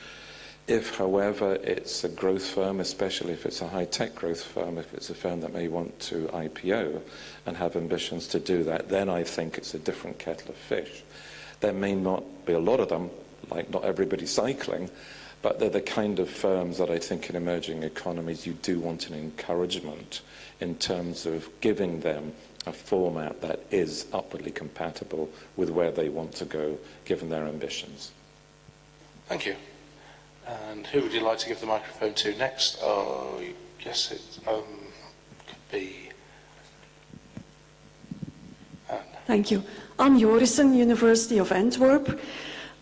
If, however, it's a growth firm, especially if it's a high-tech growth firm, if it's a firm that may want to IPO and have ambitions to do that, then I think it's a different kettle of fish. There may not be a lot of them, like not everybody cycling, but they're the kind of firms that I think in emerging economies you do want an encouragement in terms of giving them a format that is upwardly compatible with where they want to go, given their ambitions. Thank you. And who would you like to give the microphone to next? Oh, yes, it could be Anne. Thank you. Anne Jorissen, University of Antwerp.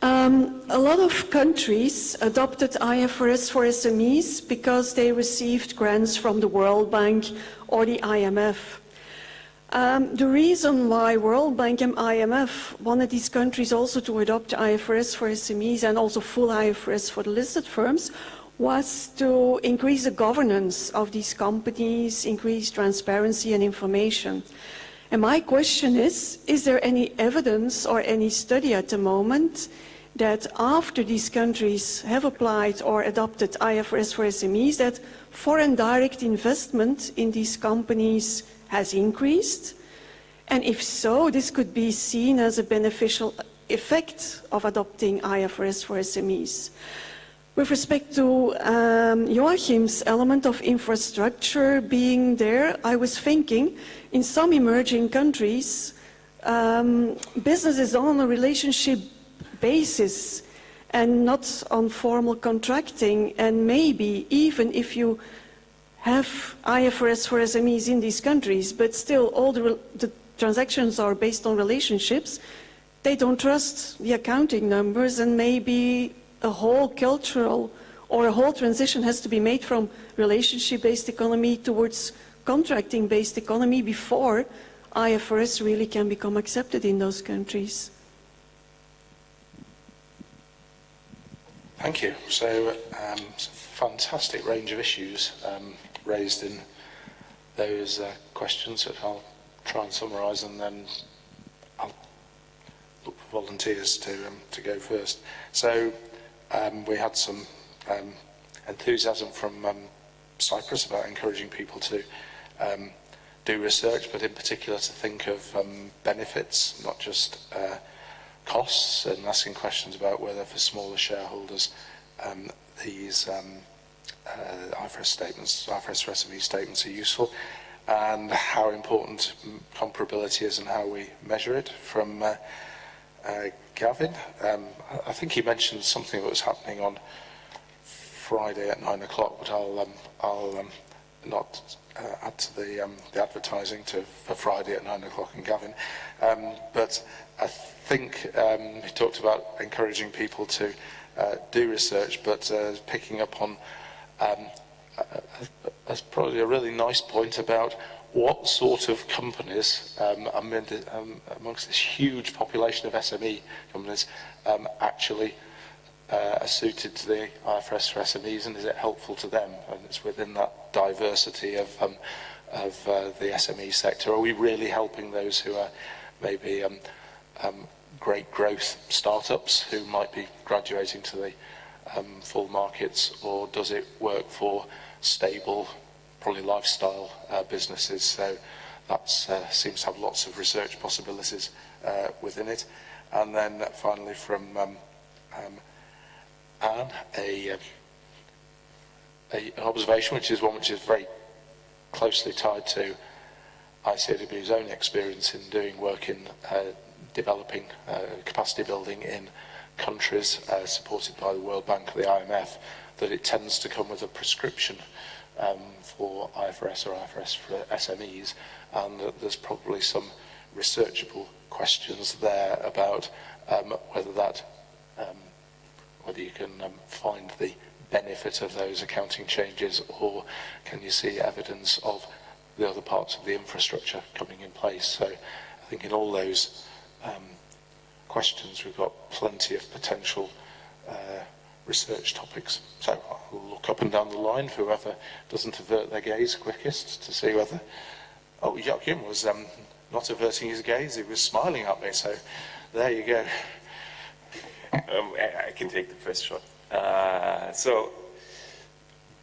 A lot of countries adopted IFRS for SMEs because they received grants from the World Bank or the IMF. The reason why World Bank and IMF wanted these countries also to adopt IFRS for SMEs and also full IFRS for the listed firms was to increase the governance of these companies, increase transparency and information. And my question is there any evidence or any study at the moment that after these countries have applied or adopted IFRS for SMEs, that foreign direct investment in these companies has increased? And if so, this could be seen as a beneficial effect of adopting IFRS for SMEs. With respect to Joachim's element of infrastructure being there, I was thinking in some emerging countries, business is on a relationship basis and not on formal contracting, and maybe even if you have IFRS for SMEs in these countries, but still all the transactions are based on relationships, they don't trust the accounting numbers, and maybe a whole cultural or a whole transition has to be made from relationship-based economy towards contracting-based economy before IFRS really can become accepted in those countries. Thank you. So, it's a fantastic range of issues raised in those questions that I'll try and summarise, and then I'll look for volunteers to go first. So, we had some enthusiasm from Cyprus about encouraging people to do research, but in particular to think of benefits, not just costs, and asking questions about whether for smaller shareholders these IFRS statements, IFRS for SME statements are useful, and how important comparability is and how we measure it. From Gavin, I think he mentioned something that was happening on Friday at 9 o'clock, but I'll not add to the advertising for Friday at 9 o'clock and Gavin. But I think he talked about encouraging people to do research, but picking up on that's probably a really nice point about what sort of companies amongst this huge population of SME companies actually are suited to the IFRS for SMEs, and is it helpful to them? And it's within that diversity of the SME sector. Are we really helping those who are maybe great growth startups who might be graduating to the full markets, or does it work for stable, probably lifestyle businesses? So that seems to have lots of research possibilities within it. And then finally from Anne, an observation which is very closely tied to ICAEW's own experience in doing work in developing capacity building in countries supported by the World Bank or the IMF, that it tends to come with a prescription for IFRS or IFRS for SMEs, and that there's probably some researchable questions there about whether you can find the benefit of those accounting changes, or can you see evidence of the other parts of the infrastructure coming in place. So I think in all those questions we've got plenty of potential research topics. So I'll look up and down the line for whoever doesn't avert their gaze quickest to see whether... Oh, Joachim was not averting his gaze, he was smiling at me, so there you go. I can take the first shot. So,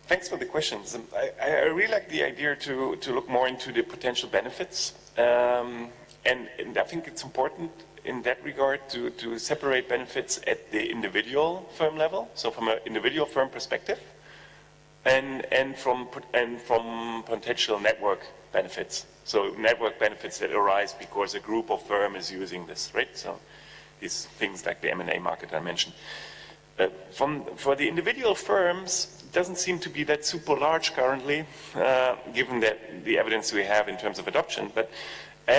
thanks for the questions. I really like the idea to look more into the potential benefits, and I think it's important in that regard to separate benefits at the individual firm level, so from an individual firm perspective, and from potential network benefits. So network benefits that arise because a group of firms is using this, right? So these things like the M&A market I mentioned. For the individual firms, it doesn't seem to be that super large currently, given that the evidence we have in terms of adoption. But I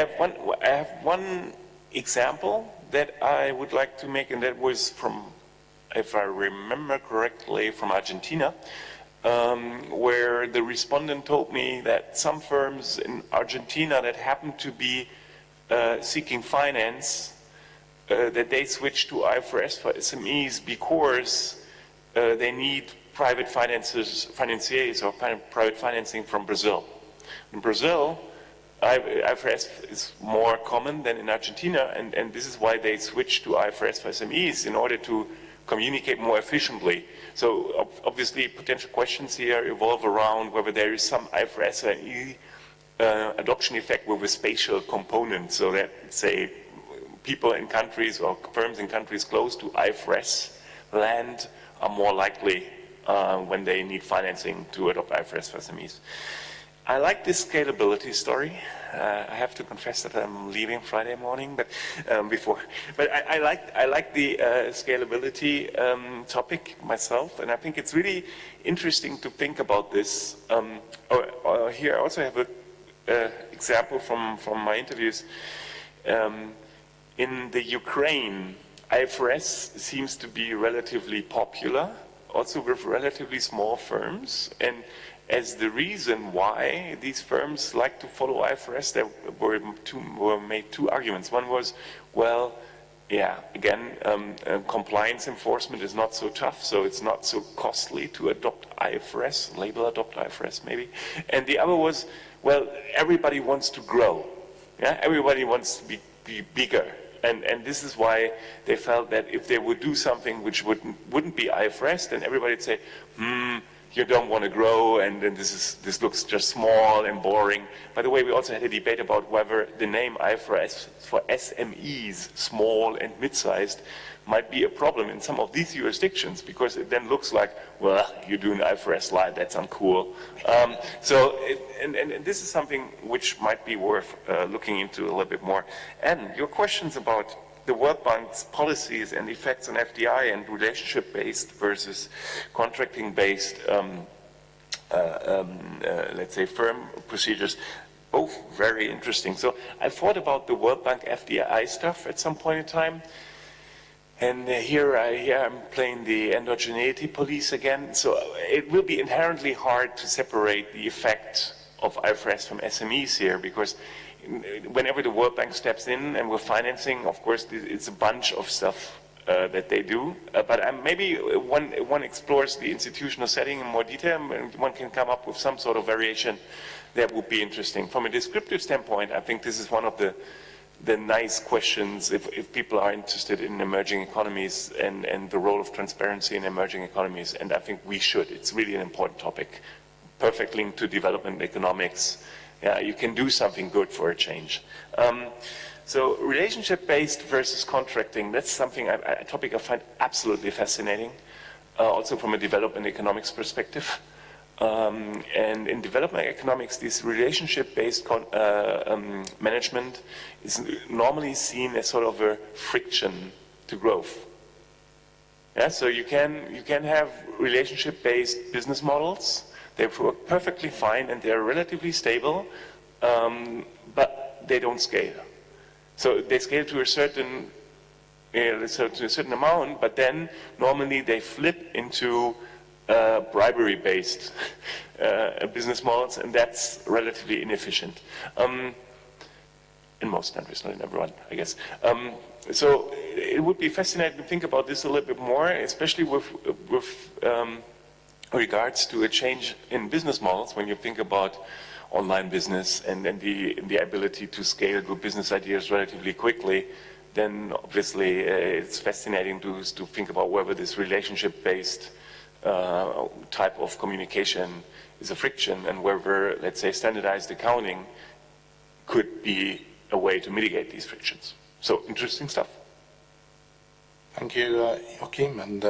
have one example that I would like to make, and that was from, if I remember correctly, from Argentina, where the respondent told me that some firms in Argentina that happened to be seeking finance, that they switched to IFRS for SMEs because they need private financiers or private financing from Brazil. In Brazil, IFRS is more common than in Argentina, and this is why they switched to IFRS for SMEs in order to communicate more efficiently. So obviously potential questions here evolve around whether there is some IFRS adoption effect with a spatial component, so that, say, people in countries or firms in countries close to IFRS land are more likely when they need financing to adopt IFRS for SMEs. I like this scalability story. I have to confess that I'm leaving Friday morning, but I like the scalability topic myself, and I think it's really interesting to think about this. Here I also have an example from my interviews. In the Ukraine, IFRS seems to be relatively popular, also with relatively small firms, and as the reason why these firms like to follow IFRS, there were made two arguments. One was, well, yeah, again, compliance enforcement is not so tough, so it's not so costly to adopt IFRS, label adopt IFRS maybe. And the other was, well, everybody wants to grow. Yeah, everybody wants to be bigger. And this is why they felt that if they would do something which wouldn't be IFRS, then everybody would say, you don't want to grow, and then this looks just small and boring. By the way, we also had a debate about whether the name IFRS for SMEs, small and mid-sized, might be a problem in some of these jurisdictions, because it then looks like, well, you're doing IFRS slide, that's uncool. And this is something which might be worth looking into a little bit more. And your questions about the World Bank's policies and effects on FDI and relationship-based versus contracting-based, let's say, firm procedures, both very interesting. So I thought about the World Bank FDI stuff at some point in time. And here I'm playing the endogeneity police again. So it will be inherently hard to separate the effect of IFRS from SMEs here, because whenever the World Bank steps in and we're financing, of course, it's a bunch of stuff that they do. But maybe one explores the institutional setting in more detail, and one can come up with some sort of variation that would be interesting. From a descriptive standpoint, I think this is one of the nice questions if people are interested in emerging economies and the role of transparency in emerging economies, and I think we should. It's really an important topic, perfect link to development economics. Yeah, you can do something good for a change. So relationship-based versus contracting, that's something, a topic I find absolutely fascinating, also from a development economics perspective. And in development economics, this relationship-based management is normally seen as sort of a friction to growth. Yeah, so you can have relationship-based business models. They work perfectly fine and they're relatively stable, but they don't scale. So they scale to a certain amount, but then normally they flip into bribery-based business models, and that's relatively inefficient. In most countries, not in everyone, I guess. So it would be fascinating to think about this a little bit more, especially with regards to a change in business models when you think about online business and the ability to scale good business ideas relatively quickly. Then obviously it's fascinating to think about whether this relationship-based type of communication is a friction, and whether, let's say, standardized accounting could be a way to mitigate these frictions. So interesting stuff. Thank you, Joachim. And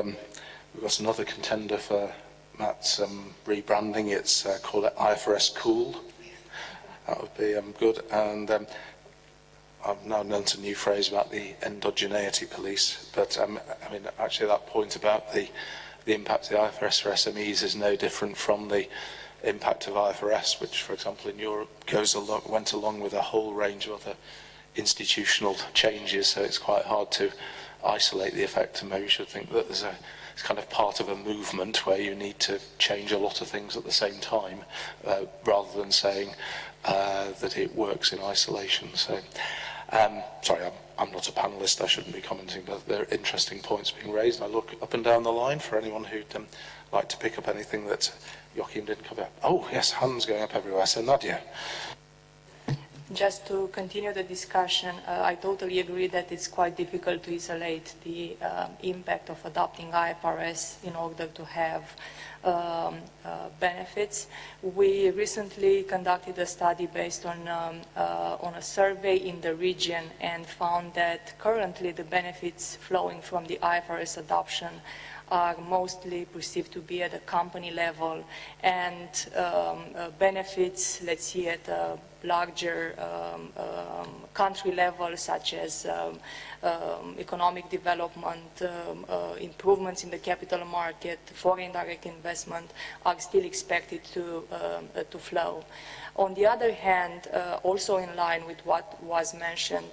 we've got another contender for Matt's rebranding. It's called IFRS Cool. That would be good. And I've now learnt a new phrase about the endogeneity police, but I mean, actually that point about the impact of the IFRS for SMEs is no different from the impact of IFRS, which, for example, in Europe went along with a whole range of other institutional changes, so it's quite hard to isolate the effect, and maybe you should think that it's kind of part of a movement where you need to change a lot of things at the same time, rather than saying that it works in isolation. So, sorry, I'm not a panellist, I shouldn't be commenting, but there are interesting points being raised. I look up and down the line for anyone who'd like to pick up anything that Joachim didn't cover. Oh, yes, hands going up everywhere. So, Nadia. Just to continue the discussion, I totally agree that it's quite difficult to isolate the impact of adopting IFRS in order to have benefits. We recently conducted a study based on a survey in the region and found that currently the benefits flowing from the IFRS adoption are mostly perceived to be at a company level, and benefits, let's see, at a larger country level, such as economic development, improvements in the capital market, foreign direct investment, are still expected to flow. On the other hand, also in line with what was mentioned,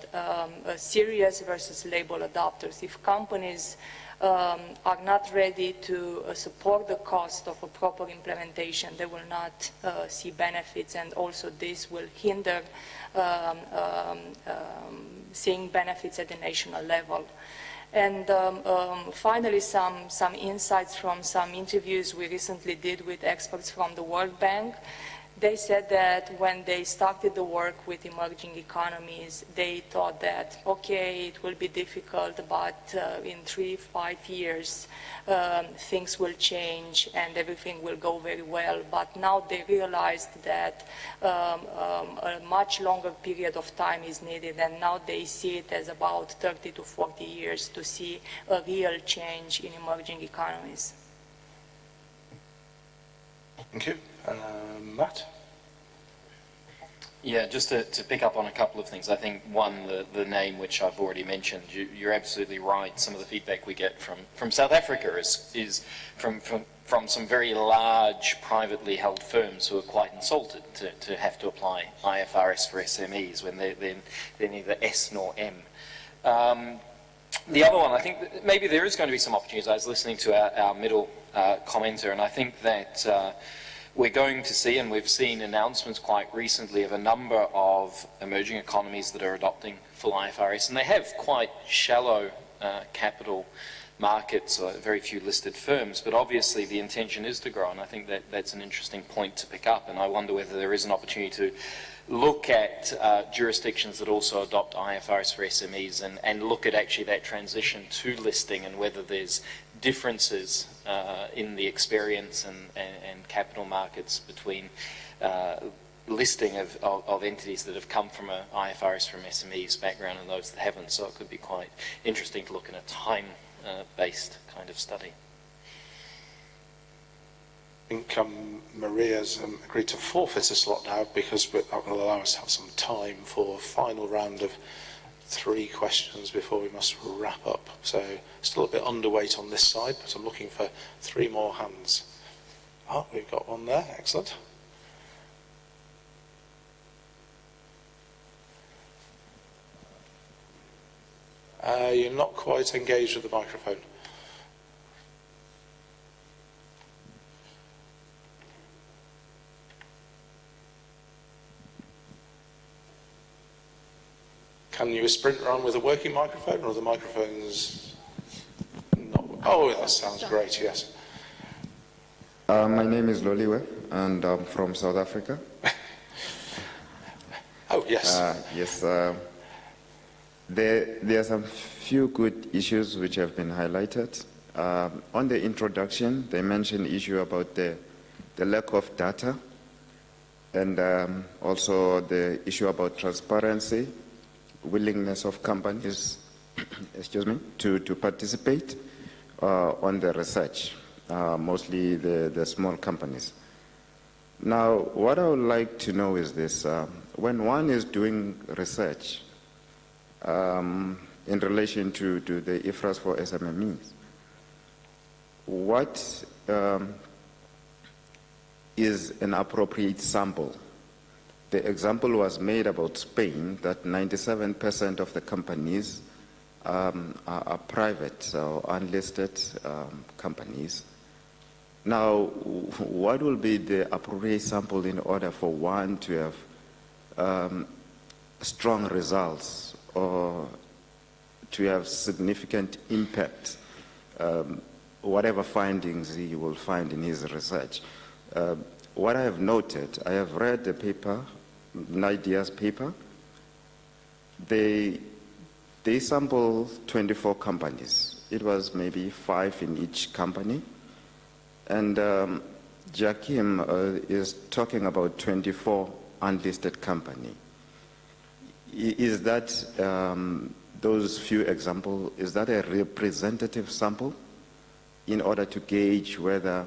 serious versus label adopters. If companies are not ready to support the cost of a proper implementation, they will not see benefits, and also this will hinder seeing benefits at the national level. And finally, some insights from some interviews we recently did with experts from the World Bank. They said that when they started the work with emerging economies, they thought that, okay, it will be difficult, but in 3-5 years, things will change and everything will go very well. But now they realized that a much longer period of time is needed, and now they see it as about 30 to 40 years to see a real change in emerging economies. Thank you. Matt? Yeah, just to pick up on a couple of things. I think, one, the name, which I've already mentioned, you're absolutely right. Some of the feedback we get from South Africa is from some very large privately held firms who are quite insulted to have to apply IFRS for SMEs when they're neither S nor M. The other one, I think that maybe there is going to be some opportunities. I was listening to our middle commenter, and I think that we're going to see, and we've seen announcements quite recently of a number of emerging economies that are adopting full IFRS, and they have quite shallow capital markets, very few listed firms, but obviously the intention is to grow, and I think that that's an interesting point to pick up, and I wonder whether there is an opportunity to look at jurisdictions that also adopt IFRS for SMEs and look at actually that transition to listing and whether there's differences in the experience and capital markets between listing of entities that have come from an IFRS from SMEs background and those that haven't. So it could be quite interesting to look at a time-based kind of study. I think Maria's agreed to forfeit a slot now because that will allow us to have some time for a final round of 3 questions before we must wrap up. So still a bit underweight on this side, but I'm looking for 3 more hands. Oh, we've got one there. Excellent. You're not quite engaged with the microphone. Can you sprint around with a working microphone, or the microphone's not? Oh, that sounds great, yes. My name is Loliwe, and I'm from South Africa. Oh, yes. Yes. There are some few good issues which have been highlighted. On the introduction, they mentioned issue about the lack of data, and also the issue about transparency, willingness of companies excuse me, to participate on the research, mostly the small companies. Now, what I would like to know is this. When one is doing research, in relation to the IFRS for SMEs. What is an appropriate sample? The example was made about Spain, that 97% of the companies are private or unlisted companies. Now, what will be the appropriate sample in order for one to have strong results or to have significant impact, whatever findings he will find in his research? What I have noted, I have read the paper, NIDEA's paper. They sampled 24 companies. It was maybe 5 in each company. And Joachim is talking about 24 unlisted companies. Is that, those few examples, is that a representative sample in order to gauge whether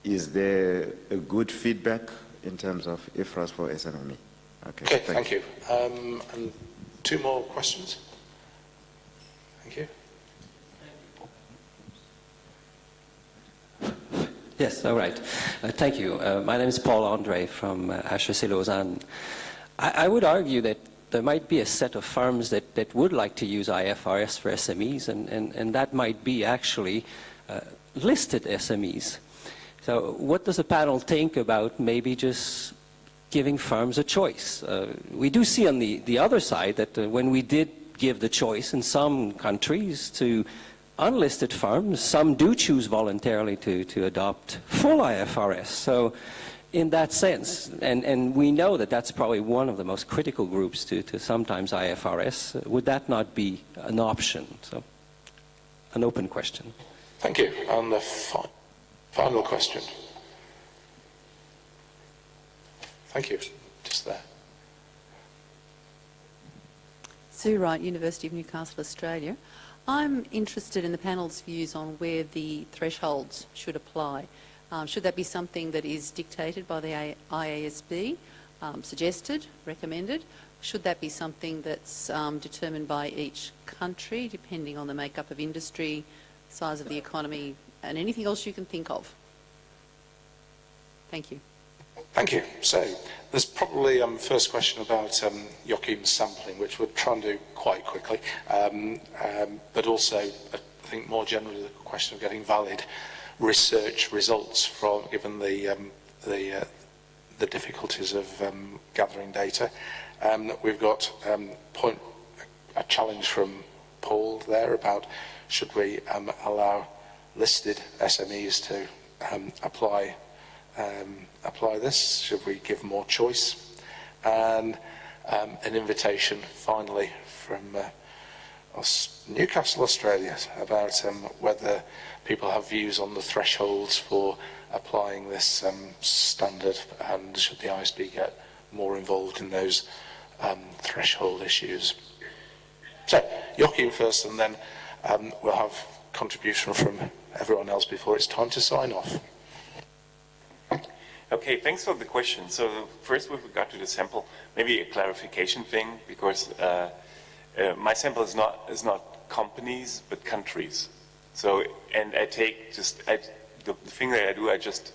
is there a good feedback in terms of IFRS for SME? Okay, thank you. And 2 more questions. Thank you. Yes, all right. Thank you. My name is Paul Andre from HEC Lausanne. I would argue that there might be a set of firms that would like to use IFRS for SMEs, and that might be actually listed SMEs. So what does the panel think about maybe just giving firms a choice? We do see on the other side that when we did give the choice in some countries to unlisted firms, some do choose voluntarily to adopt full IFRS. So in that sense, and we know that that's probably one of the most critical groups to sometimes IFRS, would that not be an option? So an open question. Thank you. And the final question. Thank you. Just there. Sue Wright, University of Newcastle, Australia. I'm interested in the panel's views on where the thresholds should apply. Should that be something that is dictated by the IASB, suggested, recommended? Should that be something that's determined by each country, depending on the makeup of industry, size of the economy, and anything else you can think of? Thank you. Thank you. So there's probably first question about Joachim's sampling, which we'll try and do quite quickly, but also I think more generally the question of getting valid research results from, given the difficulties of gathering data. We've got a challenge from Paul there about should we allow listed SMEs to apply this? Should we give more choice? And an invitation finally from Newcastle, Australia, about whether people have views on the thresholds for applying this standard, and should the ISB get more involved in those threshold issues. So Joachim first, and then we'll have contribution from everyone else before it's time to sign off. Okay, thanks for the question. So first, with regard to the sample, maybe a clarification thing, because my sample is not companies but countries. So, and I take the thing that I do, I just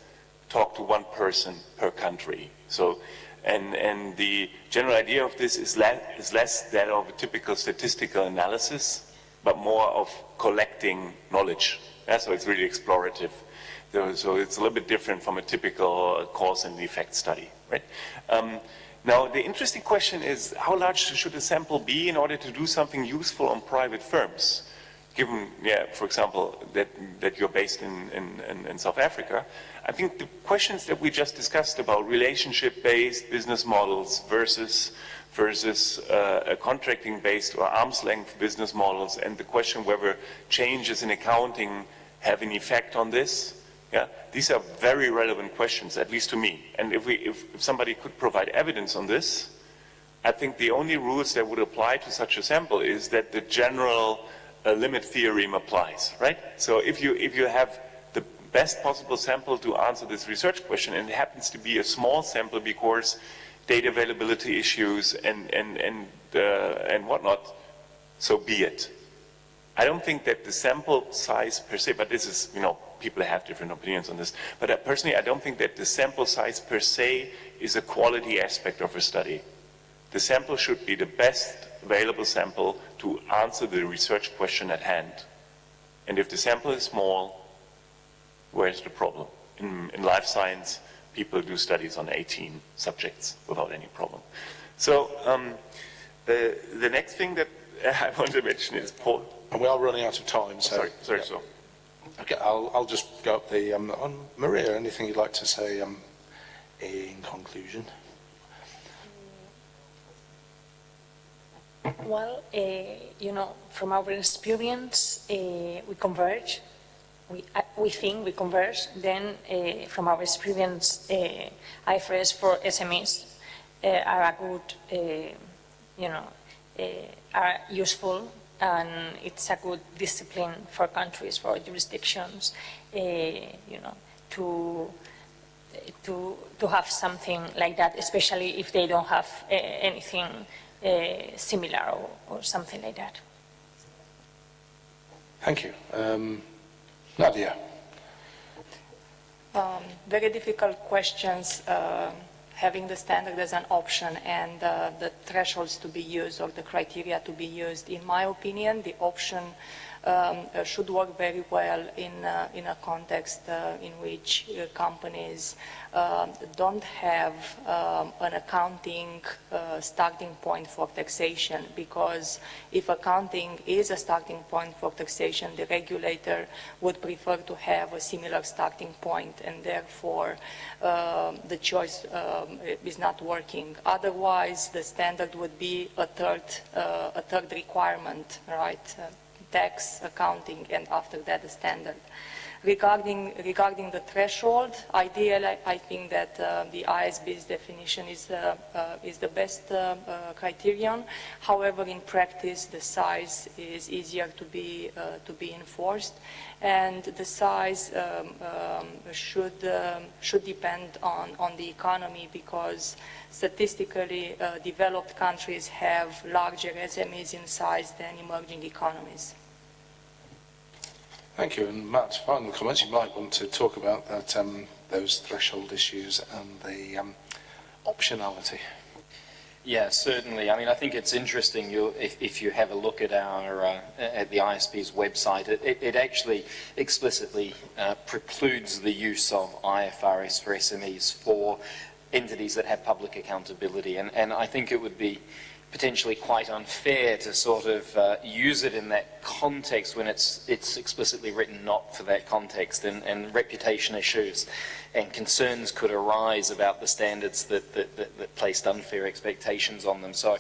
talk to one person per country. So, and the general idea of this is less that of a typical statistical analysis, but more of collecting knowledge. Yeah, so it's really explorative. So it's a little bit different from a typical cause and effect study, right? Now, the interesting question is, how large should a sample be in order to do something useful on private firms? Given, for example, that you're based in South Africa, I think the questions that we just discussed about relationship-based business models versus contracting-based or arm's-length business models, and the question whether changes in accounting have an effect on this. Yeah, these are very relevant questions, at least to me. And if somebody could provide evidence on this, I think the only rules that would apply to such a sample is that the general limit theorem applies, right? So if you have the best possible sample to answer this research question, and it happens to be a small sample because data availability issues and whatnot, so be it. I don't think that the sample size per se, but this is, you know, people have different opinions on this, but personally I don't think that the sample size per se is a quality aspect of a study. The sample should be the best available sample to answer the research question at hand. And if the sample is small, where's the problem? In life science, people do studies on 18 subjects without any problem. So the next thing that I want to mention is Paul. And we are running out of time, so... Sorry, yeah. so. Okay, I'll just go up the... on Maria, anything you'd like to say in conclusion? Well, you know, from our experience, we converge. We think we converge. Then, from our experience, IFRS for SMEs are a good, you know, are useful, and it's a good discipline for countries, for jurisdictions, you know, to have something like that, especially if they don't have anything similar or something like that. Thank you. Nadia. Very difficult questions, having the standard as an option and the thresholds to be used or the criteria to be used. In my opinion, the option should work very well in a context in which companies don't have an accounting starting point for taxation, because if accounting is a starting point for taxation, the regulator would prefer to have a similar starting point, and therefore the choice is not working. Otherwise, the standard would be a third requirement, right? Tax, accounting, and after that the standard. Regarding the threshold, ideally, I think that the ISB's definition is the best criterion. However, in practice, the size is easier to be enforced, and the size should depend on the economy, because statistically developed countries have larger SMEs in size than emerging economies. Thank you. And Matt, final comments. You might want to talk about that, those threshold issues and the optionality. Yeah, certainly. I mean, I think it's interesting. If you have a look at at the ISB's website, it actually explicitly precludes the use of IFRS for SMEs for entities that have public accountability, and I think it would be potentially quite unfair to sort of use it in that context when it's explicitly written not for that context, and reputation issues and concerns could arise about the standards that placed unfair expectations on them. So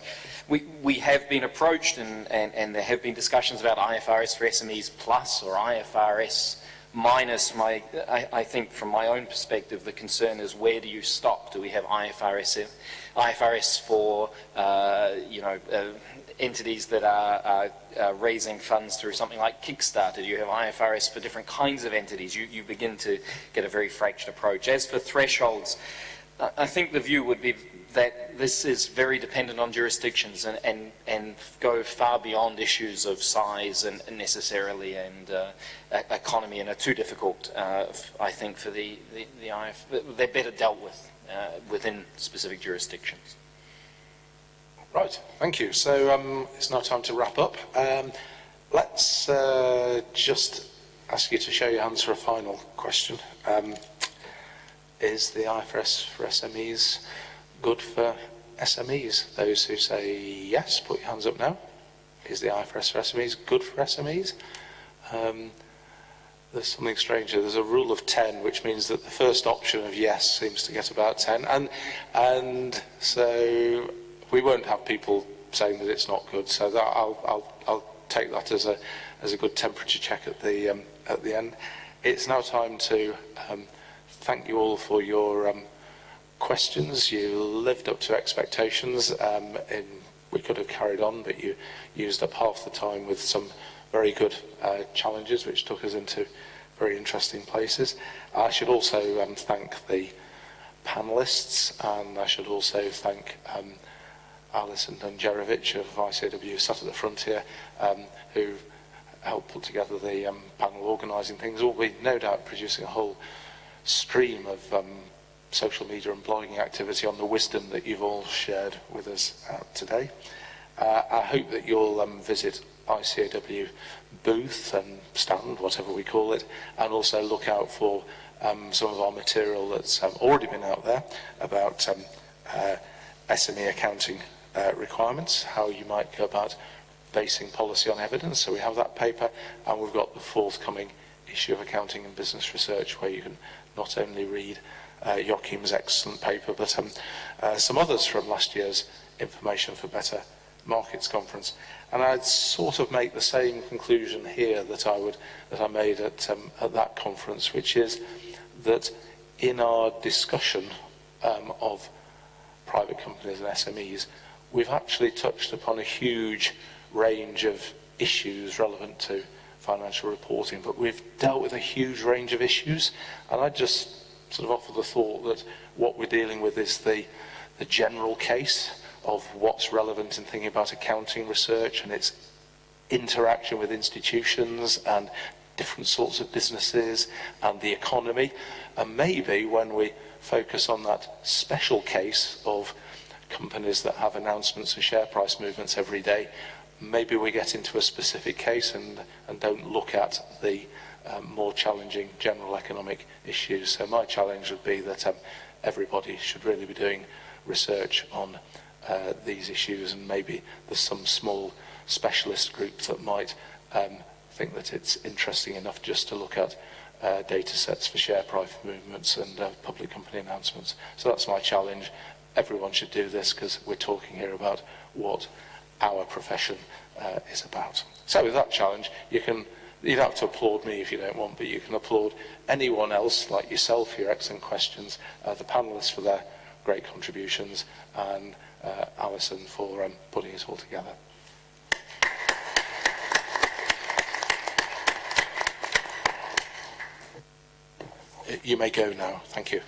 we have been approached, and there have been discussions about IFRS for SMEs plus or IFRS minus. I think from my own perspective, the concern is, where do you stop? Do we have IFRS for entities that are raising funds through something like Kickstarter? Do you have IFRS for different kinds of entities? You begin to get a very fractured approach. As for thresholds, I think the view would be that this is very dependent on jurisdictions and go far beyond issues of size and necessarily and economy, and are too difficult, I think, for the IF. They're better dealt with within specific jurisdictions. Right, thank you. So it's now time to wrap up. Let's just ask you to show your hands for a final question. Is the IFRS for SMEs good for SMEs? Those who say yes, put your hands up now. Is the IFRS for SMEs good for SMEs? There's something strange here. There's a rule of 10, which means that the first option of yes seems to get about 10. And so we won't have people saying that it's not good. So that I'll take that as a good temperature check at the end. It's now time to thank you all for your questions. You lived up to expectations. We could have carried on, but you used up half the time with some very good challenges, which took us into very interesting places. I should also thank the panellists, and I should also thank Alison Dunjerovic of ICAEW, sat at the front here, who helped put together the panel organising things. We'll be no doubt producing a whole stream of social media and blogging activity on the wisdom that you've all shared with us today. I hope that you'll visit ICAEW booth and stand, whatever we call it, and also look out for some of our material that's already been out there about SME accounting requirements, how you might go about basing policy on evidence. So we have that paper, and we've got the forthcoming issue of Accounting and Business Research, where you can not only read Joachim's excellent paper, but some others from last year's Information for Better Markets conference. And I'd sort of make the same conclusion here that I made at that conference, which is that in our discussion of private companies and SMEs, we've actually touched upon a huge range of issues relevant to financial reporting, but we've dealt with a huge range of issues, and I just sort of offer the thought that what we're dealing with is the general case of what's relevant in thinking about accounting research and its interaction with institutions and different sorts of businesses and the economy. And maybe when we focus on that special case of companies that have announcements and share price movements every day, maybe we get into a specific case and don't look at the more challenging general economic issues. So my challenge would be that everybody should really be doing research on these issues, and maybe there's some small specialist group that might think that it's interesting enough just to look at data sets for share price movements and public company announcements. So that's my challenge. Everyone should do this, because we're talking here about what our profession is about. So with that challenge, you don't have to applaud me if you don't want, but you can applaud anyone else like yourself for your excellent questions, the panellists for their great contributions, and Alison for putting it all together. You may go now. Thank you.